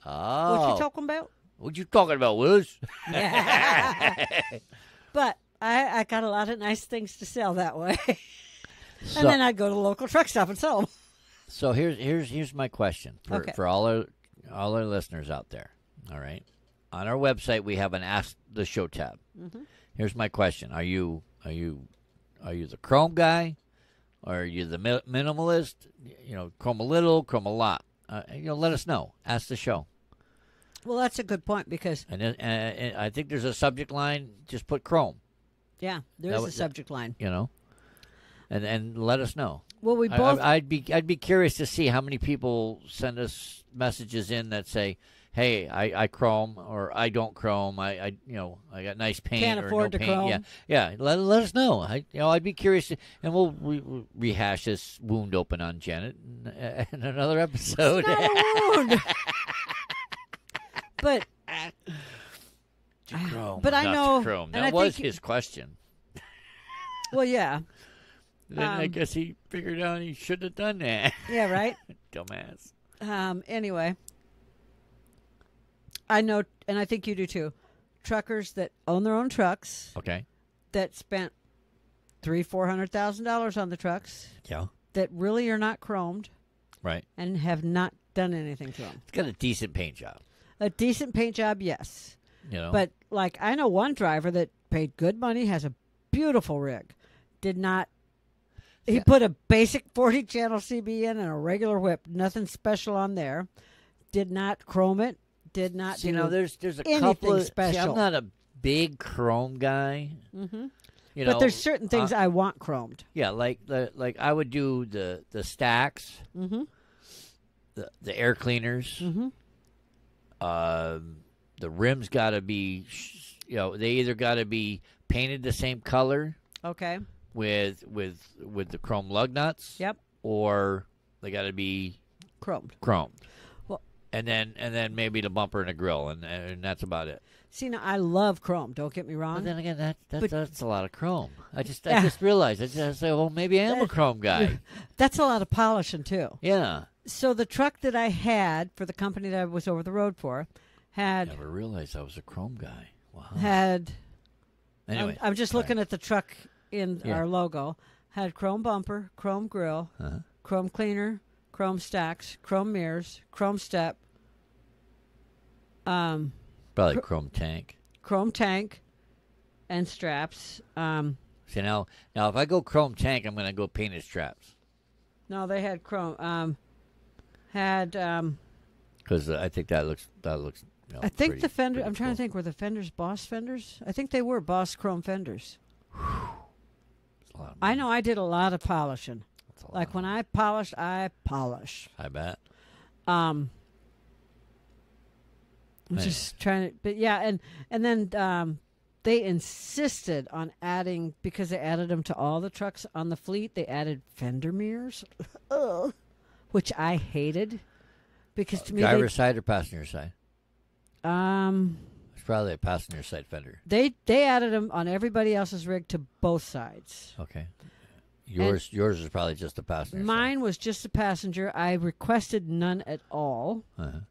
Oh. what you talking about? What you talking about, Willis? But I got a lot of nice things to sell that way. So, And then I'd go to the local truck stop and sell them. so here's my question for all our listeners out there. All right, on our website we have an Ask the Show tab. Mm-hmm. Here's my question: Are you the Chrome guy, or are you the minimalist? You know, Chrome a little, Chrome a lot. Let us know. Ask the show. Well, that's a good point because... And I think there's a subject line. Just put Chrome. Yeah, there is a subject line. And let us know. Well, we both... I'd be curious to see how many people send us messages in that say, "Hey, I Chrome," or "I don't Chrome. I got nice paint." Can't or afford no to paint. Chrome. Yeah. Let us know. I'd be curious, and we'll rehash this wound open on Janet in another episode. It's not a wound. But... To Chrome, but I not know... to Chrome. and That I was think his question. Well, yeah. Then I guess he figured out he shouldn't have done that. Yeah, right? Dumbass. Anyway, I know, and I think you do too, truckers that own their own trucks Okay. that spent $300,000-$400,000 on the trucks Yeah. that really are not chromed Right. and have not done anything to them. It's got a decent paint job. A decent paint job, yes. But But I know one driver that paid good money, has a beautiful rig, did not. He put a basic 40-channel CB in and a regular whip, nothing special on there. Did not chrome it. Did not. there's a anything couple of special. I'm not a big Chrome guy. Mm-hmm. But But there's certain things I want chromed. Yeah, like I would do the stacks, Mm-hmm. the air cleaners. Mm-hmm. The rims got to be, they either got to be painted the same color Okay. with the chrome lug nuts. Yep. Or they got to be Chromed. chromed. Well, And then maybe the bumper and the grill, and that's about it. see, now I love chrome. Don't get me wrong. But then again, But- that's a lot of chrome. I just Yeah. realized. I say, well, maybe I am a chrome guy. That's a lot of polishing too. Yeah. So the truck that I had for the company that I was over the road for had Never realized I was a chrome guy. Wow. had. Anyway, I'm just looking at the truck in Yeah. our logo. Had chrome bumper, chrome grill, Uh-huh. chrome cleaner, chrome stacks, chrome mirrors, chrome step, probably chrome tank. chrome tank, and straps. See now if I go chrome tank, I'm going to go painted straps No, they had chrome. Had because I think that looks. I think pretty- the fender. pretty I'm trying cool. to think. Were the fenders Boss fenders? I think they were Boss chrome fenders. It's a lot of I money. know I did a lot of polishing. It's a lot Like of when money. I polish, I polish. I bet. I'm Nice. just trying to, but yeah, and then they insisted on adding, because they added them to all the trucks on the fleet. They added fender mirrors, Ugh. Which I hated, because to me Driver's side or passenger side? they It's probably a passenger side fender. they added them on everybody else's rig to both sides. Okay. Yours is probably just a passenger. Mine was just a passenger. I requested none at all. Side.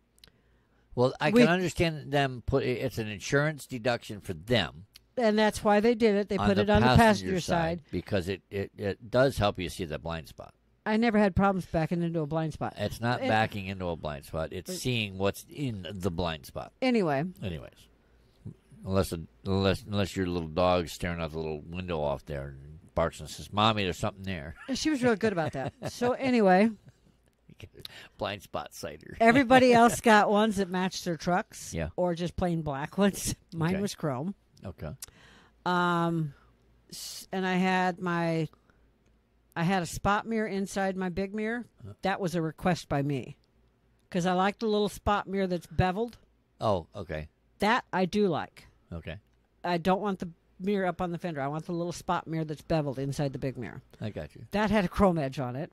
Well, I We- can understand them put it's an insurance deduction for them. And that's why they did it. They put it on the passenger side. Because it does help you see the blind spot. I never had problems backing into a blind spot. It's not backing into a blind spot. It's seeing what's in the blind spot. Anyways. Unless your little dog's staring out the little window off there and barks and says, "Mommy, there's something there." She was really good about that. So anyway. Blind spot sighter. Everybody else got ones that matched their trucks. Yeah. Or just plain black ones. Mine was chrome. Okay. And I had a spot mirror inside my big mirror. That was a request by me. Because I like the little spot mirror that's beveled. Oh, okay. That I do like. Okay. I don't want the mirror up on the fender. I want the little spot mirror that's beveled inside the big mirror. I got you. That had a chrome edge on it.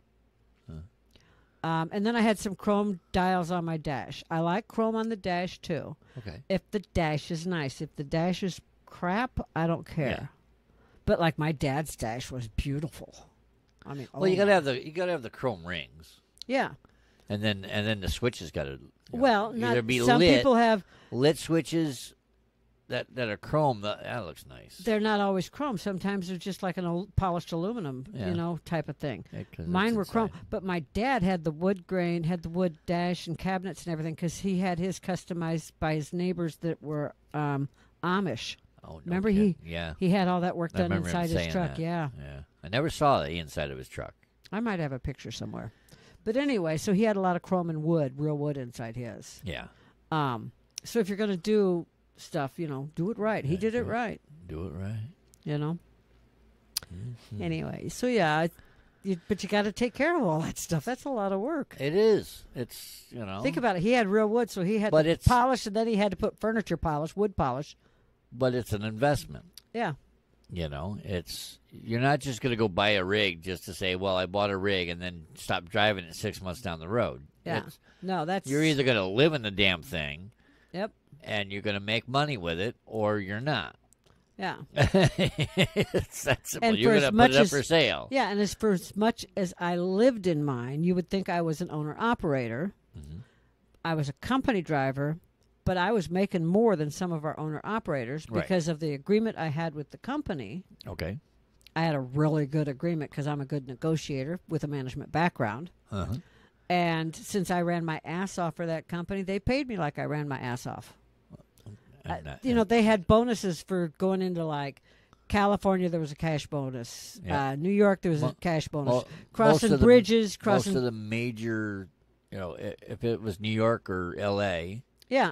And then I had some chrome dials on my dash. I like chrome on the dash, too. Okay. If the dash is nice. If the dash is crap, I don't care. Yeah. But like my dad's dash was beautiful. I mean, well, you gotta have the chrome rings. Yeah. And then the switches got to well, either not be some lit, people have lit switches that are chrome. That looks nice. They're not always chrome. Sometimes they're just like an polished aluminum, type of thing. Yeah, mine were chrome, but my dad had the wood grain, had the wood dash and cabinets and everything because he had his customized by his neighbors that were Amish. Oh, no remember kidding. he had all that work done remember inside him his truck. that. Yeah. I never saw the inside of his truck. I might have a picture somewhere. But anyway, so he had a lot of chrome and wood, real wood inside his. Yeah. So if you're going to do stuff, do it right. He did it right. Do it right. Mm-hmm. Anyway, so yeah, but you got to take care of all that stuff. That's a lot of work. It is. It's, Think about it. He had real wood, so he had to polish, and then he had to put furniture polish, wood polish. But it's an investment. Yeah. You're not just going to go buy a rig just to say, well, I bought a rig and then stop driving it 6 months down the road. Yeah. You're either going to live in the damn thing. Yep. And you're going to make money with it, or you're not. Yeah. It's that simple. And you're going to put it up for sale. Yeah, and for as much as I lived in mine, you would think I was an owner-operator. Mm-hmm. I was a company driver, but I was making more than some of our owner-operators because of the agreement I had with the company. Okay. I had a really good agreement because I'm a good negotiator with a management background. Uh-huh. And since I ran my ass off for that company, they paid me like I ran my ass off. They had bonuses for going into like California. There was a cash bonus. Yeah. New York, there was a cash bonus. Crossing bridges, most of the major, if it was New York or L.A. Yeah,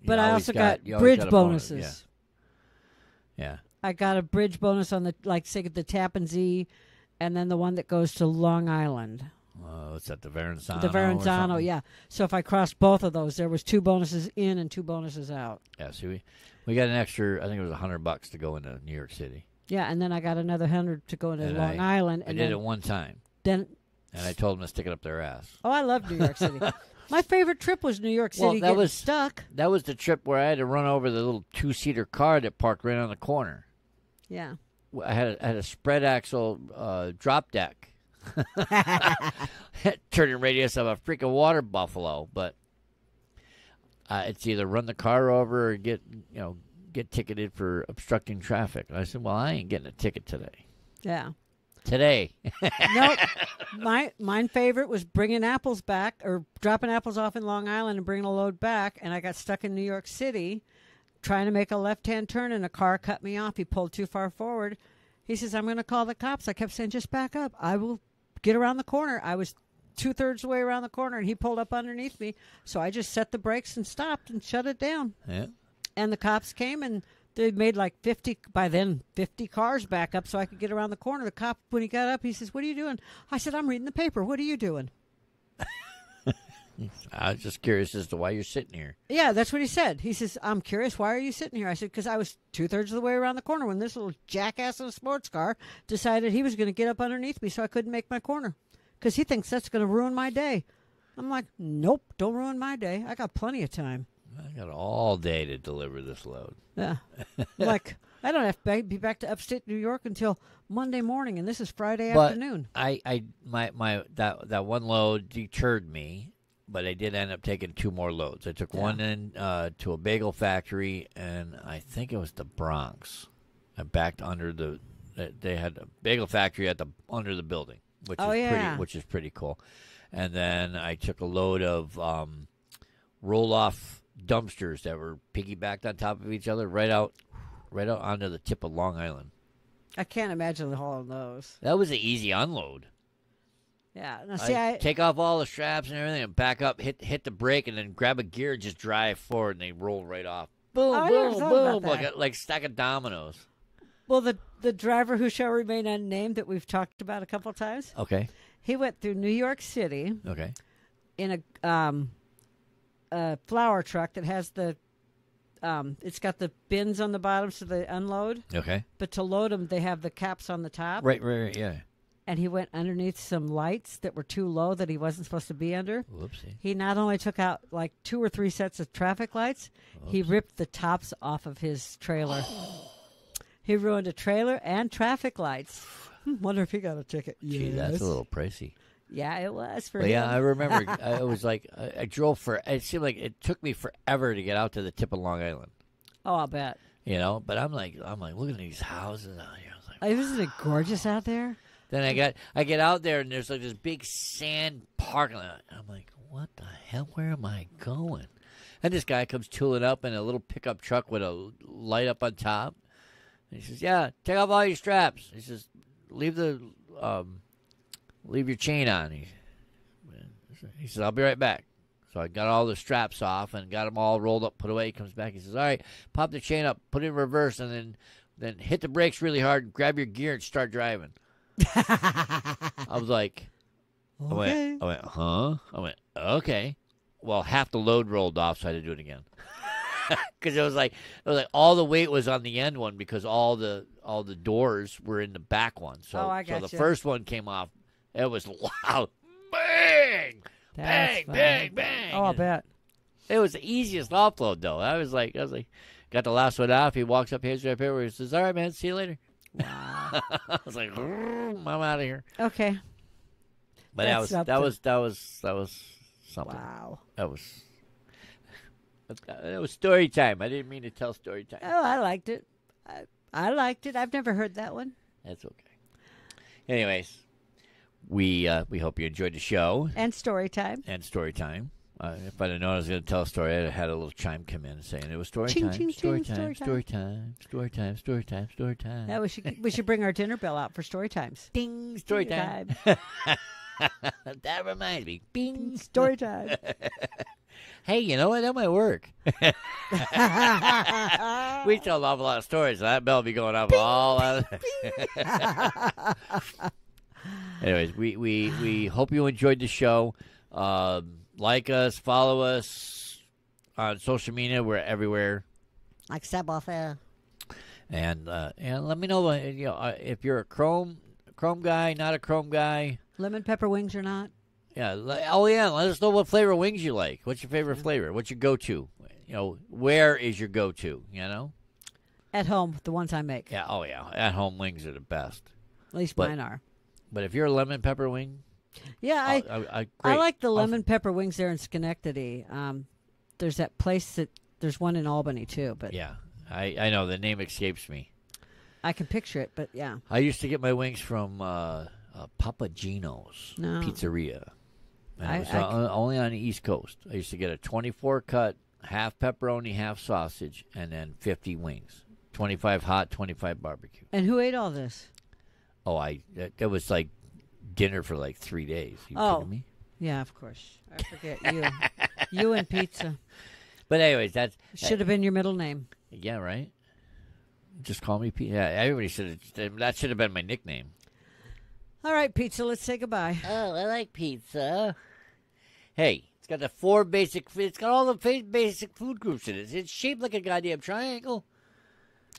but I also got bridge bonuses. Bonus. Yeah. I got a bridge bonus on the the Tappan Zee, and then the one that goes to Long Island. What's that? The Verrazano. The Verrazano, yeah. So if I crossed both of those, there was 2 bonuses in and 2 bonuses out. Yeah. See, we got an extra. I think it was $100 to go into New York City. Yeah, and then I got another 100 to go into Long Island. And I did it one time. And I told them to stick it up their ass. Oh, I love New York City. My favorite trip was New York City. Well, was stuck. That was the trip where I had to run over the little 2-seater car that parked right on the corner. Yeah. I had a spread axle drop deck. Turning radius of a freaking water buffalo, but it's either run the car over or get ticketed for obstructing traffic. And I said, well, I ain't getting a ticket today. Yeah. Today. No, mine favorite was bringing apples back or dropping apples off in Long Island and bringing a load back, and I got stuck in New York City trying to make a left-hand turn, and a car cut me off. He pulled too far forward. He says, I'm going to call the cops. I kept saying, just back up. I will get around the corner. I was 2/3 the way around the corner, and he pulled up underneath me. So I just set the brakes and stopped and shut it down. Yeah. And the cops came, and they made like 50 cars back up so I could get around the corner. The cop, when he got up, he says, what are you doing? I said, I'm reading the paper. What are you doing? I was just curious as to why you're sitting here. Yeah, that's what he said. He says, I'm curious, why are you sitting here? I said, because I was 2/3 of the way around the corner when this little jackass in a sports car decided he was going to get up underneath me so I couldn't make my corner. Because he thinks that's going to ruin my day. I'm like, nope, don't ruin my day. I got plenty of time. I got all day to deliver this load. Yeah. Like, I don't have to be back to upstate New York until Monday morning, and this is Friday afternoon. That one load deterred me. but I did end up taking 2 more loads. I took one in to a bagel factory, and I think it was the Bronx. I backed under the. They had a bagel factory under the building, which is pretty cool. And then I took a load of roll-off dumpsters that were piggybacked on top of each other right out onto the tip of Long Island. I can't imagine hauling those. That was an easy unload. Yeah. Now, see, I take off all the straps and everything and back up, hit the brake, and then grab a gear and just drive forward, and they roll right off. Boom, boom, boom, like a stack of dominoes. Well, the driver who shall remain unnamed that we've talked about a couple of times. Okay. He went through New York City. Okay. In a flour truck that has it's got the bins on the bottom so they unload. Okay. But to load them, they have the caps on the top. Right, yeah. And he went underneath some lights that were too low that he wasn't supposed to be under. Whoopsie. He not only took out like 2 or 3 sets of traffic lights, he ripped the tops off of his trailer. He ruined a trailer and traffic lights. Wonder if he got a ticket. Gee, that's a little pricey. Yeah, it was for him. Yeah, I remember it was like I drove it seemed like it took me forever to get out to the tip of Long Island. Oh, I'll bet. But I'm like, look at these houses out here. I was like, isn't it gorgeous out there? Then I get out there and there's like this big sand parking lot. I'm like, what the hell? Where am I going? And this guy comes tooling up in a little pickup truck with a light up on top. And he says, "Yeah, take off all your straps." He says, "Leave your chain on." He says, "I'll be right back." So I got all the straps off and got them all rolled up, put away. He comes back. He says, "All right, pop the chain up, put it in reverse, and then hit the brakes really hard, grab your gear, and start driving." I was like, okay. I went, huh? I went, okay. Well, half the load rolled off, so I had to do it again. Because it was like all the weight was on the end one because all the doors were in the back one. So, so the first one came off. It was loud. Bang! Bang, bang, bang. Oh, I bet. It was the easiest offload, though. I was like, got the last one off. He walks up, hands right paper. He says, "All right, man, see you later." Wow. I was like, I'm out of here. Okay. But that was something. Wow. It was story time. I didn't mean to tell story time. Oh, I liked it. I liked it. I've never heard that one. That's okay. Anyways, we hope you enjoyed the show. And story time. If I'd have known I was going to tell a story, I'd have had a little chime come in saying it was story ching, time. Ching, story ching, time. Story time. Story time. Story time. Story time. Yeah, we should bring our dinner bell out for story times. Ding. Story time. That reminds me. Bing. Story time. Hey, you know what? That might work. We tell an awful lot of stories, so that bell will be going off all out. Anyways, we hope you enjoyed the show. Like us, follow us on social media. We're everywhere. Like Sabothel. And let me know, if you're a Chrome guy, not a Chrome guy. Lemon pepper wings or not? Yeah. Let us know what flavor wings you like. What's your favorite flavor? What's your go-to? Where is your go-to? At home, the ones I make. Yeah. Oh, yeah. At-home wings are the best. At least mine are. But if you're a lemon pepper wing. Yeah, I like the lemon pepper wings there in Schenectady. There's that place there's one in Albany too. But yeah, I know the name escapes me. I can picture it, but yeah. I used to get my wings from Papa Gino's Pizzeria. And it was only on the East Coast. I used to get a 24 cut, half pepperoni, half sausage, and then 50 wings. 25 hot, 25 barbecue. And who ate all this? Oh, that was like dinner for like 3 days. You kidding me? Yeah, of course. I forget you. You and pizza. But anyways, that should have been your middle name. Yeah, right? Just call me Pizza. Yeah, everybody that should have been my nickname. All right, pizza, let's say goodbye. Oh, I like pizza. Hey, it's got it's got all the basic food groups in it. It's shaped like a goddamn triangle.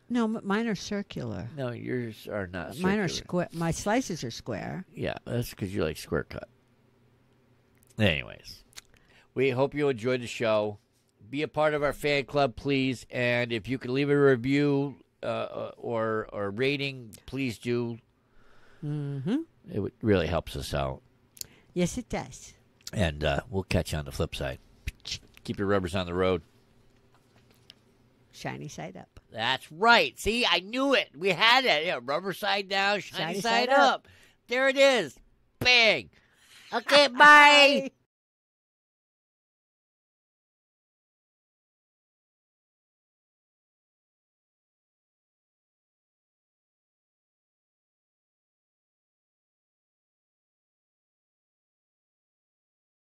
No, mine are circular. No, yours are not circular. Mine are square. My slices are square. Yeah, that's because you like square cut. Anyways, we hope you enjoyed the show. Be a part of our fan club, please. And if you could leave a review or rating, please do. Mm-hmm. It really helps us out. Yes, it does. And we'll catch you on the flip side. Keep your rubbers on the road. Shiny side up. That's right. See, I knew it. We had it. Yeah, rubber side down, shiny side up. There it is. Bang. Okay, bye.